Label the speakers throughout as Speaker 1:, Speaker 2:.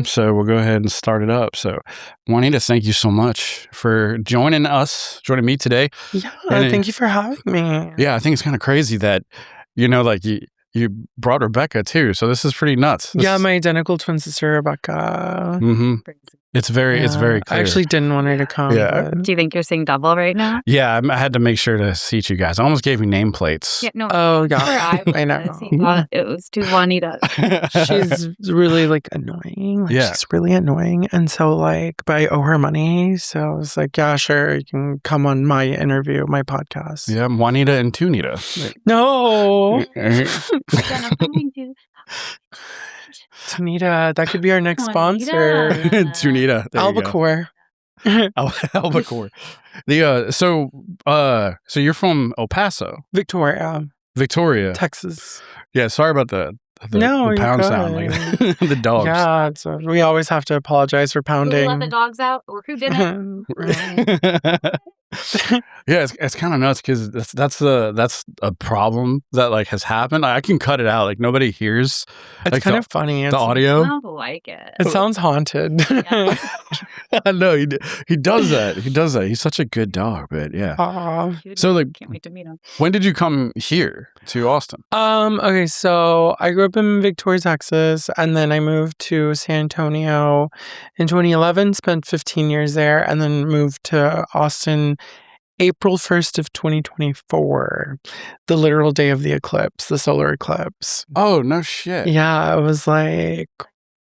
Speaker 1: So we'll go ahead and start it up. So, Juanita, thank you so much for joining me today.
Speaker 2: Yeah, thank you for having me.
Speaker 1: Yeah, I think it's kind of crazy that, like you brought Rebecca too. So this is pretty nuts.
Speaker 2: My identical twin sister, Rebecca.
Speaker 1: Mm-hmm. It's very clear.
Speaker 2: I actually didn't want her to come.
Speaker 1: Yeah.
Speaker 3: Do you think you're seeing double right now?
Speaker 1: Yeah, I had to make sure to seat you guys. I almost gave you nameplates.
Speaker 3: Yeah, no.
Speaker 2: Oh, yeah. I know.
Speaker 3: It was two Juanitas.
Speaker 2: She's really annoying. She's really annoying. And so but I owe her money. So I was like, yeah, sure. You can come on my interview, my podcast.
Speaker 1: Yeah, Juanita and Tunita.
Speaker 2: No. Tunita, that could be our next sponsor.
Speaker 1: Tunita.
Speaker 2: Albacore.
Speaker 1: Albacore. So you're from El Paso, Victoria,
Speaker 2: Texas.
Speaker 1: Yeah, sorry about the pound sound, the dogs.
Speaker 2: Yeah, so we always have to apologize for pounding.
Speaker 3: Who let the dogs out, or who didn't?
Speaker 1: Yeah, it's kind of nuts because that's a problem that has happened. I can cut it out. Nobody hears.
Speaker 2: It's kind of funny.
Speaker 1: The audio.
Speaker 3: I don't like it.
Speaker 2: It sounds haunted.
Speaker 1: I know he does that. He does that. He's such a good dog. But yeah. So
Speaker 3: can't wait to meet him.
Speaker 1: When did you come here to Austin?
Speaker 2: Okay, so I grew up in Victoria, Texas, and then I moved to San Antonio in 2011. Spent 15 years there, and then moved to Austin April 1st of 2024, the literal day of the eclipse, the solar eclipse.
Speaker 1: Oh, no shit.
Speaker 2: Yeah, it was not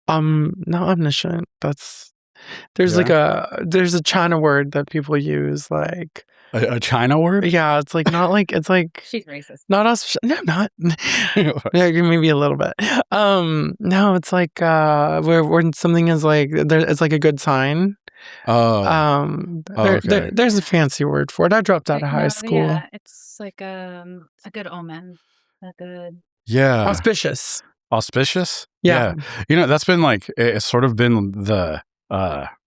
Speaker 2: omniscient. There's a China word that people use,
Speaker 1: a China word?
Speaker 2: Yeah, it's it's
Speaker 3: she's racist.
Speaker 2: Not us. No, I'm not. Yeah, maybe a little bit. No, it's where something is it's a good sign.
Speaker 1: Oh. Okay.
Speaker 2: There's a fancy word for it. I dropped out of high school.
Speaker 3: Yeah, it's a good omen. A good.
Speaker 1: Yeah.
Speaker 2: Auspicious.
Speaker 1: Auspicious?
Speaker 2: Yeah.
Speaker 1: That's been it's sort of been the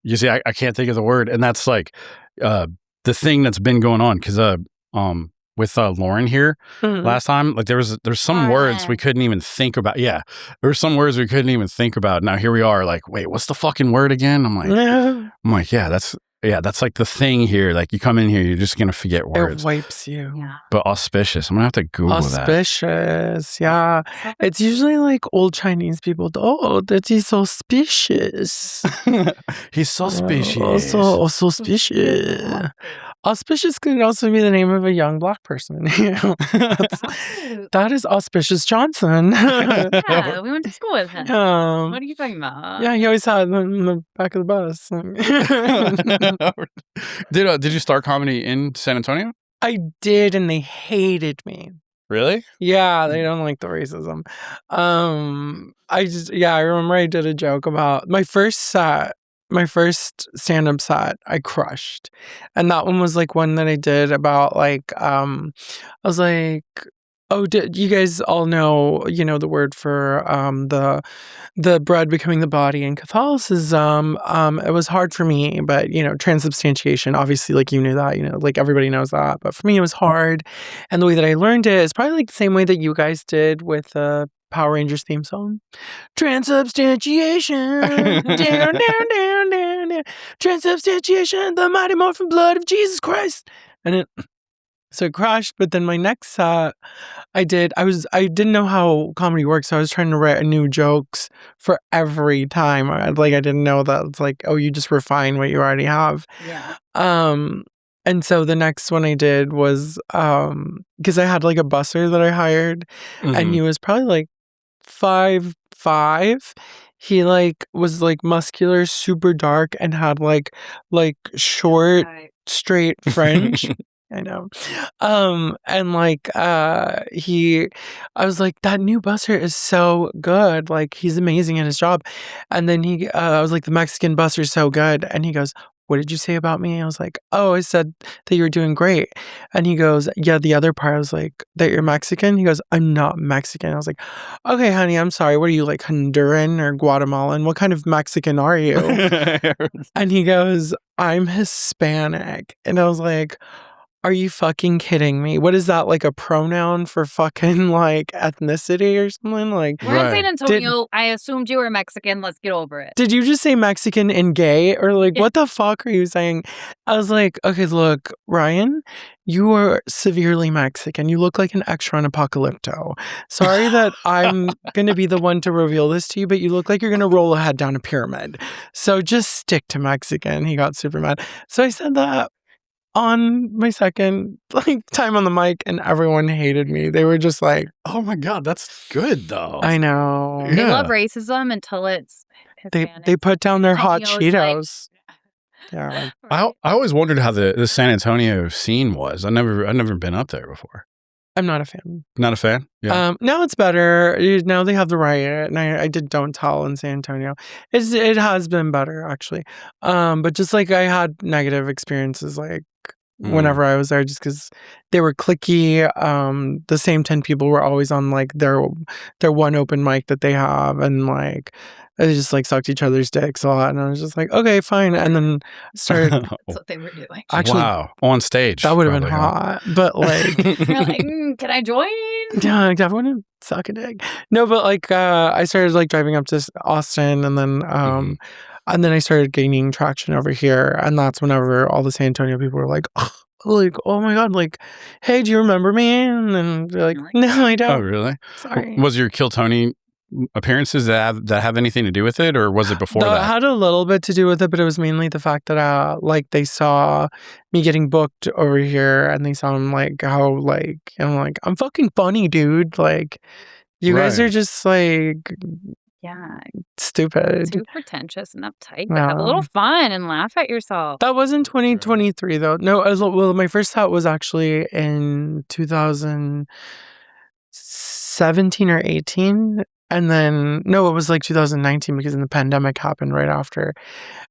Speaker 1: you see, I can't think of the word, and that's the thing that's been going on because with Lauren here last time, there's some words we couldn't even think about. Yeah, there were some words we couldn't even think about. Now here we are, wait, what's the fucking word again? I'm like, yeah, that's the thing here. You come in here, you're just gonna forget words.
Speaker 2: It wipes you.
Speaker 3: Yeah.
Speaker 1: But auspicious, I'm gonna have to Google that.
Speaker 2: Auspicious, yeah. It's usually old Chinese people. Oh, that is auspicious.
Speaker 1: He's suspicious.
Speaker 2: Suspicious. Auspicious could also be the name of a young Black person. That is Auspicious Johnson.
Speaker 3: Yeah, we went to school with him. What are you talking about?
Speaker 2: Yeah, he always had them in the back of the bus.
Speaker 1: Did you start comedy in San Antonio?
Speaker 2: I did, and they hated me.
Speaker 1: Really?
Speaker 2: Yeah, they don't like the racism. I remember I did a joke about my first stand-up set, I crushed. And that one was one that I did about I was did you guys all know, the word for the bread becoming the body in Catholicism? It was hard for me, but transubstantiation, obviously, you knew that, everybody knows that. But for me, it was hard. And the way that I learned it is probably the same way that you guys did with Power Rangers theme song. Transubstantiation. Down, down, down, down, down. Transubstantiation, the mighty morphin blood of Jesus Christ. And it So it crushed. But then my next set, I didn't know how comedy works, so I was trying to write new jokes for every time. I didn't know that it's like, oh, you just refine what you already have.
Speaker 3: Yeah.
Speaker 2: And so the next one I did was because I had like a busser that I hired, and he was probably like 5'5". He like was like muscular, super dark, and had like short, straight French. I know. And like I was like, that new busser is so good. Like, he's amazing at his job. And then I was like, the Mexican busser's so good. And he goes, what did you say about me? I was like, oh, I said that you were doing great. And he goes, yeah, the other part, I was like, that you're Mexican? He goes, I'm not Mexican. I was like, okay, honey, I'm sorry. What are you, like Honduran or Guatemalan? What kind of Mexican are you? And he goes, I'm Hispanic. And I was like, are you fucking kidding me? What is that, like a pronoun for fucking like ethnicity or something? Like,
Speaker 3: we're in San Antonio. I assumed you were Mexican. Let's get over it.
Speaker 2: Did you just say Mexican and gay? Or like, what the fuck are you saying? I was like, okay, look, Ryan, you are severely Mexican. You look like an extra on Apocalypto. Sorry that I'm going to be the one to reveal this to you, but you look like you're going to roll a head down a pyramid. So just stick to Mexican. He got super mad. So I said that on my second time on the mic, and everyone hated me. They were just like,
Speaker 1: oh my God, that's good though.
Speaker 2: I know.
Speaker 3: They love racism until it's Hispanic.
Speaker 2: They put down their hot Cheetos.
Speaker 1: Yeah. I always wondered how the San Antonio scene was. I've never been up there before.
Speaker 2: I'm not a fan.
Speaker 1: Not a fan? Yeah.
Speaker 2: Now it's better. Now they have the riot, and I did Don't Tell in San Antonio. It has been better, actually. But just like I had negative experiences, like whenever I was there, just because they were cliquey. The same 10 people were always on like their one open mic that they have, and like they just like sucked each other's dicks a lot, and I was just like, okay, fine. And then started.
Speaker 3: That's what they were doing.
Speaker 2: Actually,
Speaker 1: wow, on stage.
Speaker 2: That would have been hot, but like,
Speaker 3: you're like, can I join?
Speaker 2: Yeah, I want to suck a dick. No, but like, I started like driving up to Austin, and then and then I started gaining traction over here, and that's whenever all the San Antonio people were like, oh my God, like, hey, do you remember me? And then they're like, no, I don't.
Speaker 1: Oh, really?
Speaker 2: Sorry.
Speaker 1: Was your Killtony appearances that have anything to do with it, or was it before that?
Speaker 2: It had a little bit to do with it, but it was mainly the fact that like they saw me getting booked over here, and they saw like how like, and I'm like, I'm fucking funny, dude. Like, you guys are just like, stupid,
Speaker 3: too pretentious and uptight. But have a little fun and laugh at yourself.
Speaker 2: That was in 2023 though. No, well, my first set was actually in 2017 or 18. And then, no, it was like 2019 because then the pandemic happened right after.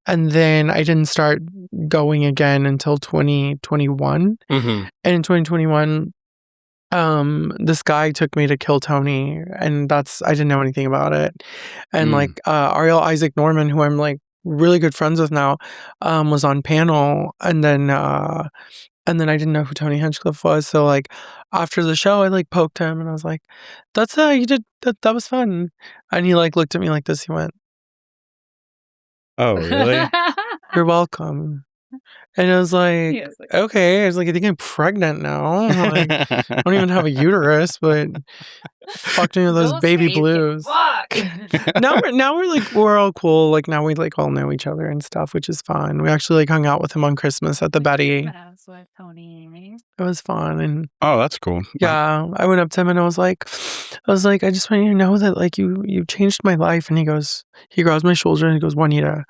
Speaker 2: And then I didn't start going again until 2021. And in 2021, this guy took me to Killtony, and I didn't know anything about it. And like Ariel Isaac Norman, who I'm like really good friends with now, was on panel, and then I didn't know who Tony Hinchcliffe was. So like after the show, I like poked him, and I was like, "That's how you did that. That was fun." And he like looked at me like this. He went,
Speaker 1: "Oh, really?
Speaker 2: You're welcome." And I was like, okay. I was like, I think I'm pregnant now. Like, I don't even have a uterus, but fucked me with those baby blues.
Speaker 3: Fuck.
Speaker 2: Now we're like, we're all cool. Like now we like all know each other and stuff, which is fun. We actually like hung out with him on Christmas at the Betty.
Speaker 3: With Tony.
Speaker 2: It was fun. And
Speaker 1: oh, that's cool.
Speaker 2: Yeah. I went up to him and I was like, I just want you to know that like you changed my life. And he grabs my shoulder and he goes, Juanita,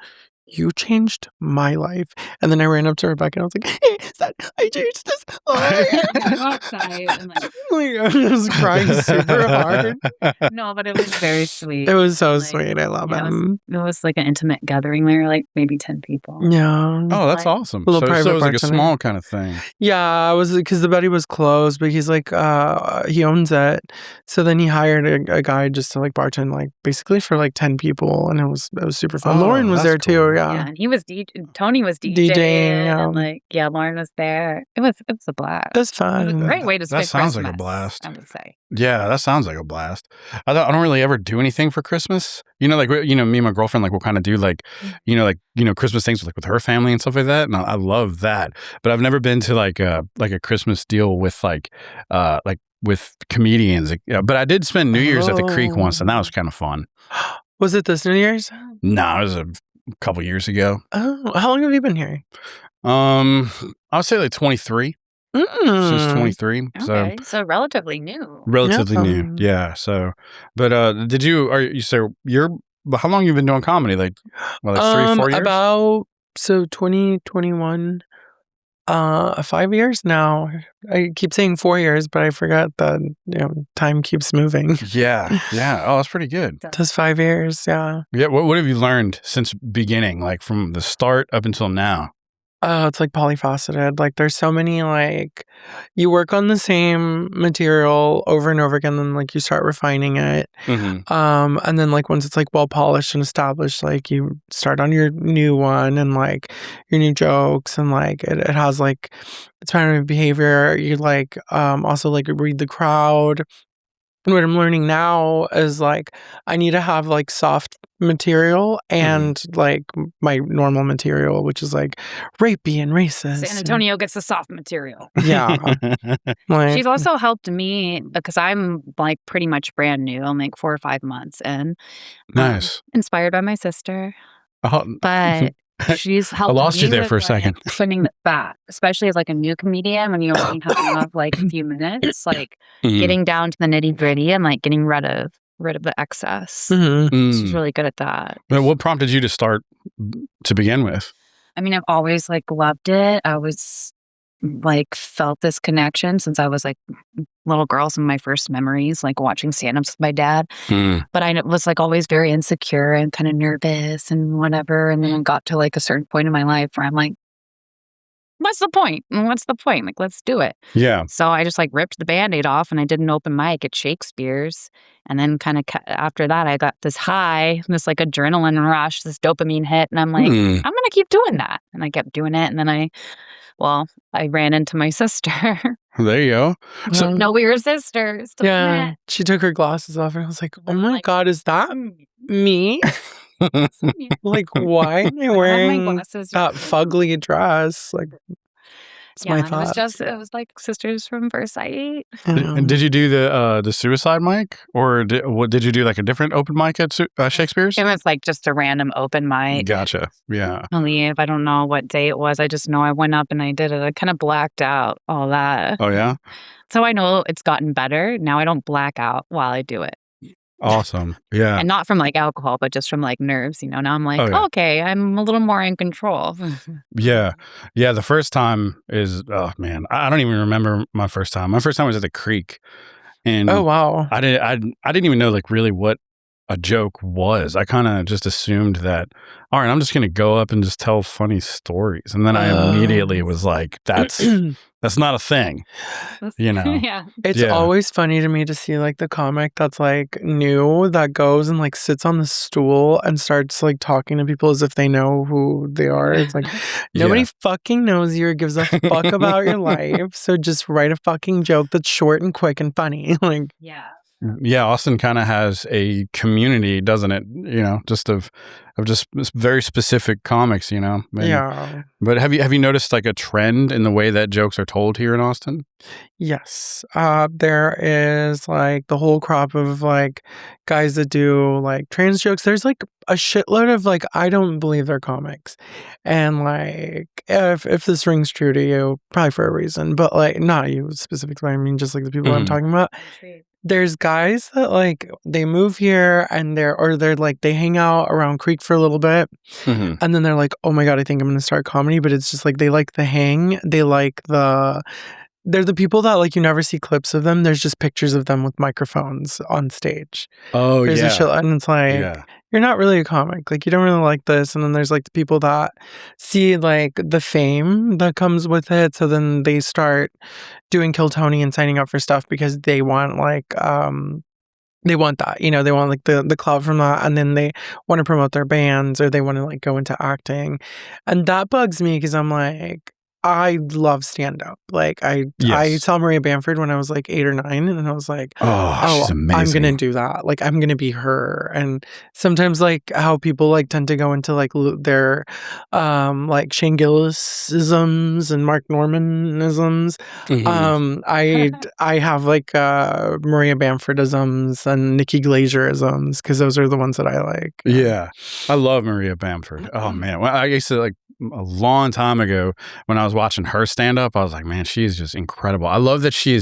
Speaker 2: you changed my life. And then I ran up to Rebecca and I was like, hey, I changed his life.
Speaker 3: Outside and like,
Speaker 2: I was crying super hard.
Speaker 3: No, but it was very sweet.
Speaker 2: It was so sweet. I love him.
Speaker 3: It was like an intimate gathering. There were like maybe 10 people.
Speaker 2: Yeah.
Speaker 1: Oh, that's awesome.
Speaker 2: So
Speaker 1: it was like a small kind of thing.
Speaker 2: Yeah, it was because the Betty was closed, but he's like, he owns it. So then he hired a guy just to like bartend, like basically for like 10 people, and it was super fun. Lauren was there too. yeah.
Speaker 3: and he was Tony was
Speaker 2: DJing,
Speaker 3: and like Lauren was there. It was a blast.
Speaker 2: It was
Speaker 3: It was a
Speaker 2: fun.
Speaker 3: great way to spend
Speaker 1: That sounds like a
Speaker 3: Christmas,
Speaker 1: blast.
Speaker 3: I would say.
Speaker 1: Yeah, that sounds like a blast. I don't really ever do anything for Christmas. You know, like me and my girlfriend, like we'll kind of do like, Christmas things with her family and stuff like that, and I love that. But I've never been to like a Christmas deal with with comedians. But I did spend New Year's at the Creek once, and that was kind of fun.
Speaker 2: Was it this New Year's?
Speaker 1: No, it was a couple years ago.
Speaker 2: Oh, how long have you been here?
Speaker 1: I would say like 23. Since 23.
Speaker 3: Okay, so relatively new.
Speaker 1: Relatively new. Yeah. So, but how long you been doing comedy? Like 3-4 years?
Speaker 2: About 2021. 5 years now. I keep saying 4 years, but I forgot that time keeps moving.
Speaker 1: Yeah. Oh, that's pretty good.
Speaker 2: Just 5 years. Yeah.
Speaker 1: Yeah. What have you learned since beginning, like from the start up until now?
Speaker 2: It's like polyfaceted. Like there's so many, like you work on the same material over and over again, then like you start refining it.
Speaker 1: Mm-hmm.
Speaker 2: And then like once it's like well polished and established, like you start on your new one and like your new jokes, and like it has like its pattern of behavior. You like also like read the crowd. What I'm learning now is like I need to have like soft material and like my normal material, which is like rapey and racist.
Speaker 3: San Antonio gets the soft material.
Speaker 2: Yeah. Like,
Speaker 3: she's also helped me because I'm like pretty much brand new. I'm like 4 or 5 months in.
Speaker 1: Nice.
Speaker 3: Inspired by my sister.
Speaker 1: Oh.
Speaker 3: But she's helped
Speaker 1: I lost
Speaker 3: me
Speaker 1: you there
Speaker 3: with,
Speaker 1: for a
Speaker 3: like,
Speaker 1: second.
Speaker 3: Putting the fat, especially as like a new comedian, when you only have like a few minutes, like getting down to the nitty gritty and like getting rid of the excess. She's really good at that.
Speaker 1: But what prompted you to start to begin with?
Speaker 3: I mean, I've always like loved it. I was like felt this connection since I was like little girl. Some of my first memories, like watching stand-ups with my dad. But I was like always very insecure and kind of nervous and whatever. And then I got to like a certain point in my life where I'm like, what's the point? What's the point? Like, let's do it.
Speaker 1: Yeah.
Speaker 3: So I just like ripped the Band-Aid off and I did an open mic at Shakespeare's. And then kind of after that, I got this high, this like adrenaline rush, this dopamine hit. And I'm like, I'm going to keep doing that. And I kept doing it. And then I ran into my sister.
Speaker 1: There you go.
Speaker 3: So no, we were sisters.
Speaker 2: Yeah. She took her glasses off and I was like, oh my God, is that me? Like, why am I wearing that fugly dress? Like, it's my thought.
Speaker 3: It was like sisters from first sight.
Speaker 1: And did you do the suicide mic, or did you do like a different open mic at Shakespeare's?
Speaker 3: It was like just a random open mic.
Speaker 1: Gotcha. Yeah.
Speaker 3: I don't know what day it was. I just know I went up and I did it. I kind of blacked out all that.
Speaker 1: Oh yeah.
Speaker 3: So I know it's gotten better. Now I don't black out while I do it.
Speaker 1: Awesome. Yeah.
Speaker 3: And not from like alcohol, but just from like nerves, Now I'm like, okay, I'm a little more in control.
Speaker 1: Yeah. Yeah. The first time is, oh man, I don't even remember my first time. My first time was at the Creek. And
Speaker 2: oh, wow.
Speaker 1: I didn't even know like really what a joke was. I kind of just assumed that, all right, I'm just going to go up and just tell funny stories. And then I immediately was like, that's not a thing,
Speaker 3: Yeah.
Speaker 2: It's always funny to me to see like the comic that's like new that goes and like sits on the stool and starts like talking to people as if they know who they are. It's like nobody fucking knows you or gives a fuck about your life. So just write a fucking joke that's short and quick and funny. Like,
Speaker 1: yeah, Austin kind of has a community, doesn't it? Just of just very specific comics,
Speaker 2: yeah.
Speaker 1: But have you noticed like a trend in the way that jokes are told here in Austin?
Speaker 2: Yes. There is like the whole crop of like guys that do like trans jokes. There's like a shitload of like, I don't believe they're comics. And like, if this rings true to you, probably for a reason, but like not you specifically, I mean, just like the people I'm talking about. There's guys that like they move here and they're like they hang out around Creek for a little bit and then they're like, oh my God, I think I'm gonna start comedy. But it's just like they like the hang, they're the people that like you never see clips of them. There's just pictures of them with microphones on stage.
Speaker 1: Oh,
Speaker 2: there's a shit, and it's like you're not really a comic. Like you don't really like this. And then there's like the people that see like the fame that comes with it. So then they start doing Killtony and signing up for stuff because they want like they want that, you know, they want like the clout from that, and then they want to promote their bands or they want to like go into acting, and that bugs me because I'm like, I love stand up. Like I saw Maria Bamford when I was like 8 or 9, and I was like,
Speaker 1: oh, she's amazing.
Speaker 2: I'm gonna do that. Like I'm gonna be her. And sometimes like how people like tend to go into like their like Shane Gillis-isms and Mark Norman-isms. I have like Maria Bamford-isms and Nikki Glaser-isms because those are the ones that I like.
Speaker 1: Yeah, I love Maria Bamford. Oh man, well, I used to like a long time ago when I was watching her stand up, I was like, man, she's just incredible. I love that she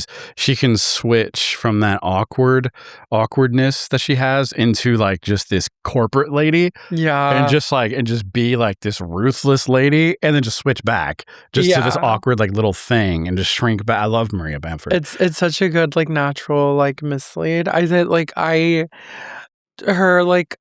Speaker 1: can switch from that awkwardness that she has into like just this corporate lady.
Speaker 2: Yeah.
Speaker 1: And just be like this ruthless lady and then just switch back to this awkward like little thing and just shrink back. I love Maria Bamford.
Speaker 2: It's such a good like natural like mislead. I said like her like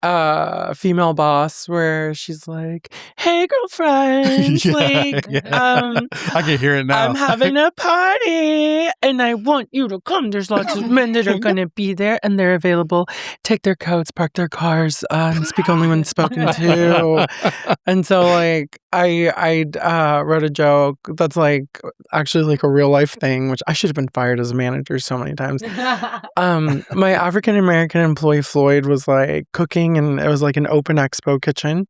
Speaker 2: female boss where she's like, hey girlfriend,
Speaker 1: I can hear it now.
Speaker 2: I'm having a party and I want you to come. There's lots of men that are gonna be there and they're available. Take their coats, park their cars, and speak only when spoken to. And so like I wrote a joke that's like actually like a real life thing, which I should have been fired as a manager so many times. My African American employee Floyd was like cooking, and it was like an open expo kitchen.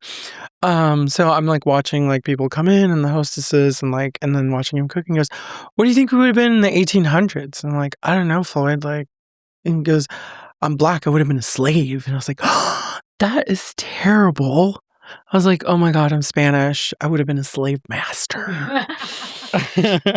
Speaker 2: So I'm like watching like people come in and the hostesses and then watching him cooking. He goes, what do you think we would have been in the 1800s? And I'm like, I don't know, Floyd. Like, and he goes, I'm black. I would have been a slave. And I was like, oh, that is terrible. I was like, oh my God, I'm Spanish. I would have been a slave master.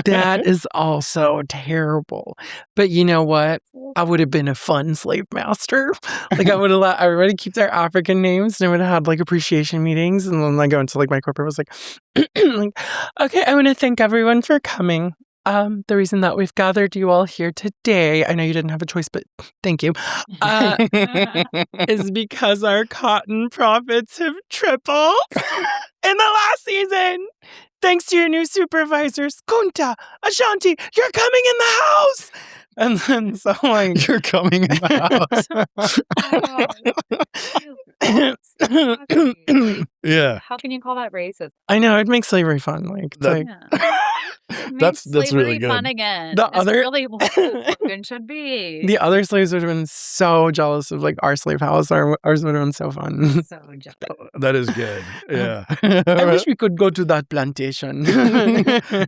Speaker 2: That is also terrible. But you know what? I would have been a fun slave master. Like I would have let everybody keep their African names, and I would have had like appreciation meetings. And then I go into like my corporate was like, like, okay, I want to thank everyone for coming. The reason that we've gathered you all here today, I know you didn't have a choice, but thank you, is because our cotton profits have tripled in the last season. Thanks to your new supervisors, Kunta, Ashanti, you're coming in the house. And then so like,
Speaker 1: you're coming in the house. Yeah.
Speaker 3: How can you call that racist?
Speaker 2: I know, it makes slavery fun. Like,
Speaker 1: that's really good.
Speaker 3: Fun again.
Speaker 2: The other
Speaker 3: really what slogan should be.
Speaker 2: The other slaves would have been so jealous of like our slave house. Ours would have been so fun.
Speaker 3: So jealous.
Speaker 1: That is good. Yeah.
Speaker 2: I wish we could go to that plantation.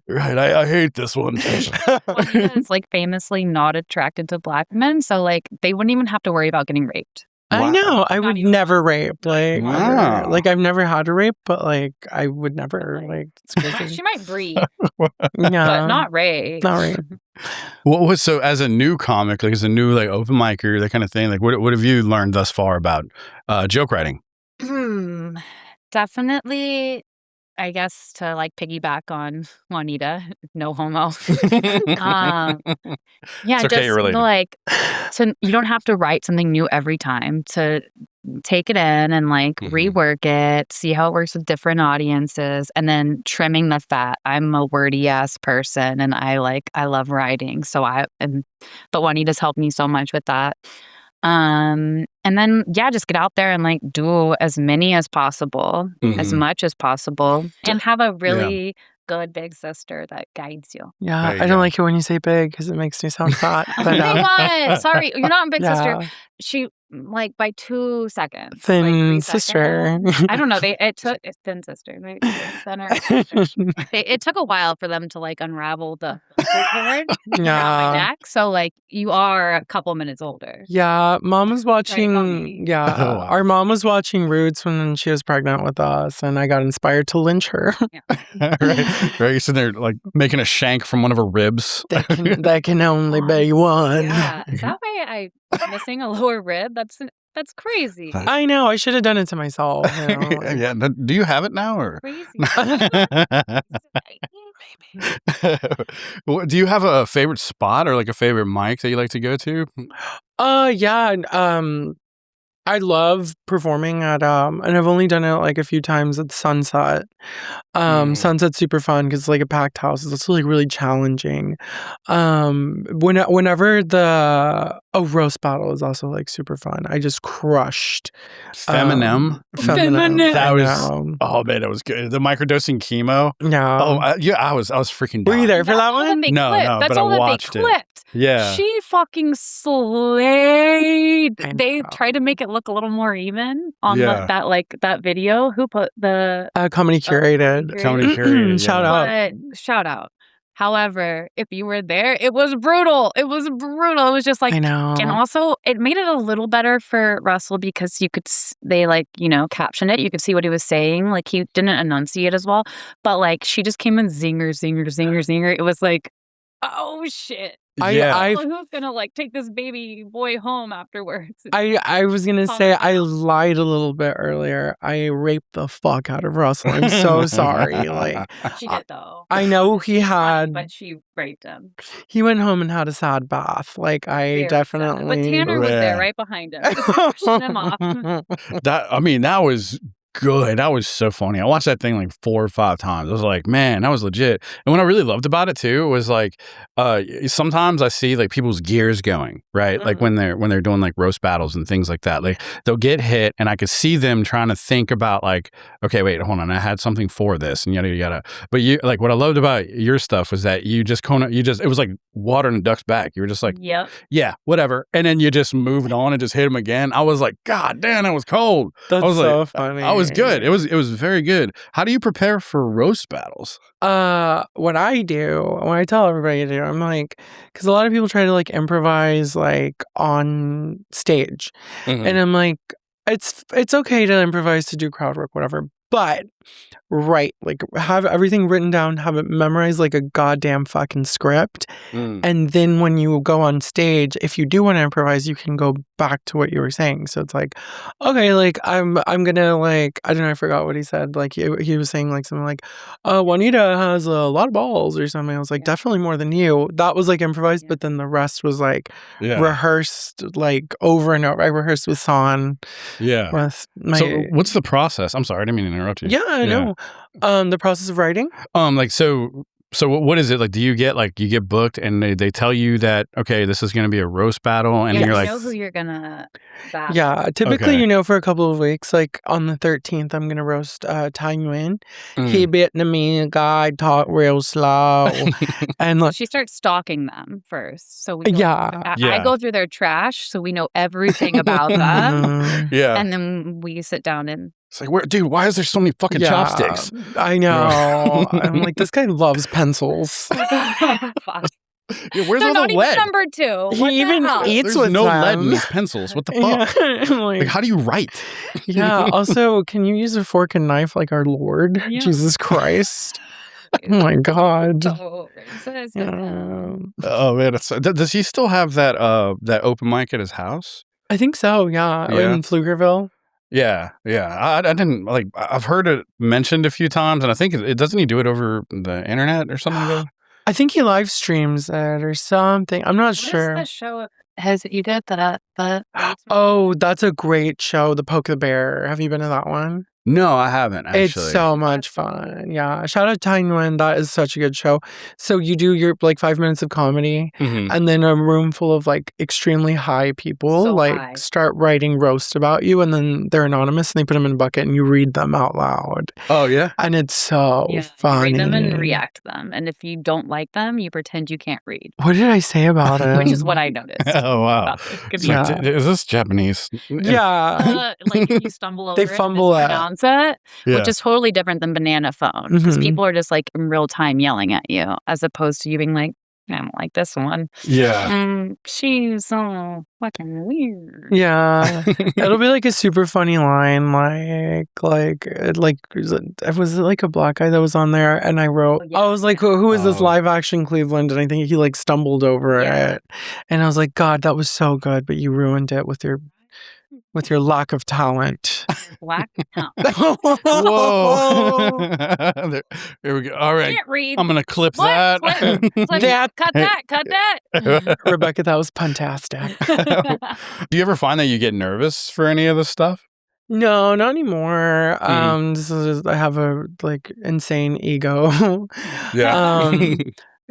Speaker 1: Right. I hate this one.
Speaker 3: Juanita's like famously not attracted to black men, so like they wouldn't even have to worry about getting raped.
Speaker 2: Wow. I know. I would never rape. Like,
Speaker 1: wow.
Speaker 2: Like I've never had a rape, but like I would never like.
Speaker 3: She might breathe,
Speaker 2: yeah,
Speaker 3: but not rape.
Speaker 2: Not rape.
Speaker 1: What was so as a new comic, like as a new like open micer, that kind of thing? Like, what have you learned thus far about joke writing?
Speaker 3: Definitely. I guess to like piggyback on Juanita, no homo. Yeah,
Speaker 1: it's okay,
Speaker 3: just like you don't have to write something new every time. To take it in and like rework it, see how it works with different audiences, and then trimming the fat. I'm a wordy ass person, and I love writing, but Juanita's helped me so much with that. And then just get out there and like do as many as possible, as much as possible, and have a really good big sister that guides you.
Speaker 2: Yeah, I don't like it when you say big because it makes me sound fat.
Speaker 3: But, sorry, you're not a big sister. She like by 2 seconds.
Speaker 2: Thin
Speaker 3: like
Speaker 2: sister.
Speaker 3: I don't know. It's thin sister. Right? Thinner. It took a while for them to like unravel the cord around my neck. So like you are a couple minutes older.
Speaker 2: Yeah, Mom was watching. Yeah, wow. Our mom was watching Roots when she was pregnant with us, and I got inspired to lynch her.
Speaker 3: Yeah.
Speaker 1: Right. You're sitting there like making a shank from one of her ribs.
Speaker 2: That can only be one.
Speaker 3: Yeah. Is that why I'm missing a lower rib? That's crazy.
Speaker 2: I know. I should have done it to myself. You know, like.
Speaker 1: Yeah. Do you have it now, or
Speaker 3: crazy?
Speaker 1: Maybe. Do you have a favorite spot or like a favorite mic that you like to go to?
Speaker 2: Yeah. I love performing at and I've only done it like a few times at Sunset. Sunset's super fun because it's like a packed house. It's like really challenging. Whenever the roast battle is also like super fun. I just crushed
Speaker 1: Feminem. That was oh man, it was good. The microdosing chemo.
Speaker 2: Yeah.
Speaker 1: I was freaking down.
Speaker 2: Were you there for that one?
Speaker 1: No,
Speaker 3: That's
Speaker 1: but
Speaker 3: all
Speaker 1: I watched
Speaker 3: that they clipped.
Speaker 1: Yeah.
Speaker 3: She fucking slayed. They tried to make it look a little more even on that video. Who put the
Speaker 2: Comedy Curated.
Speaker 1: Comedy Curated.
Speaker 2: Shout
Speaker 3: out. However, if you were there, it was brutal. It was just like,
Speaker 2: I know.
Speaker 3: And also it made it a little better for Russell because they like, captioned it. You could see what he was saying. Like he didn't enunciate as well, but like she just came in zinger, zinger, zinger, zinger. It was like, oh shit. Who's gonna like take this baby boy home afterwards?
Speaker 2: I was gonna say I lied a little bit earlier. I raped the fuck out of Russell. I'm so sorry. Like
Speaker 3: she did though.
Speaker 2: I know he had,
Speaker 3: but she raped him.
Speaker 2: He went home and had a sad bath. Like I definitely.
Speaker 3: But Tanner was there right behind him, pushing him off.
Speaker 1: That was good. That was so funny. I watched that thing like 4 or 5 times. I was like, man, that was legit. And what I really loved about it too was like, sometimes I see like people's gears going, right? Like when they're doing like roast battles and things like that, like they'll get hit and I could see them trying to think about like, okay, wait, hold on. I had something for this and yada, yada. But you like what I loved about your stuff was that it was like water in a duck's back. You were just like, yeah, whatever. And then you just moved on and just hit him again. I was like, God damn, that was cold.
Speaker 2: That's so funny.
Speaker 1: I was good. It was very good. How do you prepare for roast battles?
Speaker 2: What I do, when I tell everybody to do, I'm like, because a lot of people try to like improvise like on stage, and I'm like, it's okay to improvise, to do crowd work, whatever, but like have everything written down, have it memorized like a goddamn fucking script, and then when you go on stage, if you do want to improvise, you can go back to what you were saying. So it's like, okay, like I'm gonna like, I don't know, I forgot what he said. Like he was saying like something like, Juanita has a lot of balls or something. I was like, definitely more than you. That was like improvised, but then the rest was like rehearsed like over and over. I rehearsed with Son.
Speaker 1: Yeah. So what's the process? I'm sorry, I didn't mean to interrupt you.
Speaker 2: Yeah, I know. The process of writing?
Speaker 1: So what is it like? Do you get booked and they tell you that, okay, this is going to be a roast battle and you're like,
Speaker 3: you know who you're going to battle.
Speaker 2: Yeah, typically, for a couple of weeks, like on the 13th, I'm going to roast Tai Nguyen. He Vietnamese guy, talk real slow. And look,
Speaker 3: she starts stalking them first. So I go through their trash so we know everything about them. And then we sit down and
Speaker 1: it's like, dude, why is there so many fucking chopsticks?
Speaker 2: I know. I'm like, this guy loves pencils.
Speaker 1: Where's all the lead?
Speaker 3: Number 2.
Speaker 2: He even eats with
Speaker 1: no
Speaker 2: them.
Speaker 1: lead in his pencils. What the fuck? Like, how do you write?
Speaker 2: Also, can you use a fork and knife like our Lord? Jesus Christ. Oh my God.
Speaker 1: Oh man, does he still have that open mic at his house?
Speaker 2: I think so. Yeah. In Pflugerville.
Speaker 1: Yeah. I didn't like. I've heard it mentioned a few times, and I think it doesn't he do it over the internet or something like that?
Speaker 2: I think he live streams it or something. I'm not sure.
Speaker 3: What is the show you did that?
Speaker 2: Oh, that's a great show. The Poke the Bear. Have you been to that one?
Speaker 1: No, I haven't, actually.
Speaker 2: It's so much fun. Yeah. Shout out to Tai Nguyen. That is such a good show. So you do your like 5 minutes of comedy and then a room full of like extremely high people start writing roast about you, and then they're anonymous and they put them in a bucket and you read them out loud.
Speaker 1: Oh, yeah?
Speaker 2: And it's so funny.
Speaker 3: You read them and react to them. And if you don't like them, you pretend you can't read.
Speaker 2: What did I say about it?
Speaker 3: Which is what I noticed.
Speaker 1: Oh, wow. Is this Japanese?
Speaker 2: Yeah.
Speaker 3: Like if you stumble over
Speaker 2: they fumble
Speaker 3: it. Which is totally different than banana phone because people are just like in real time yelling at you as opposed to you being like, I don't like this one.
Speaker 1: Yeah.
Speaker 3: She's so fucking weird.
Speaker 2: Yeah. It'll be like a super funny line like was it like a black guy that was on there and I wrote I was like, who is this live action Cleveland? And I think he like stumbled over it. And I was like, God, that was so good, but you ruined it with your lack of talent.
Speaker 3: Black tongue.
Speaker 1: Whoa. Here we go. All right.
Speaker 3: Can't read.
Speaker 1: I'm going to clip
Speaker 3: What?
Speaker 1: that.
Speaker 3: It's like, cut that.
Speaker 2: Rebecca, that was fantastic.
Speaker 1: Do you ever find that you get nervous for any of this stuff?
Speaker 2: No, not anymore. This is I have a insane ego.
Speaker 1: Yeah.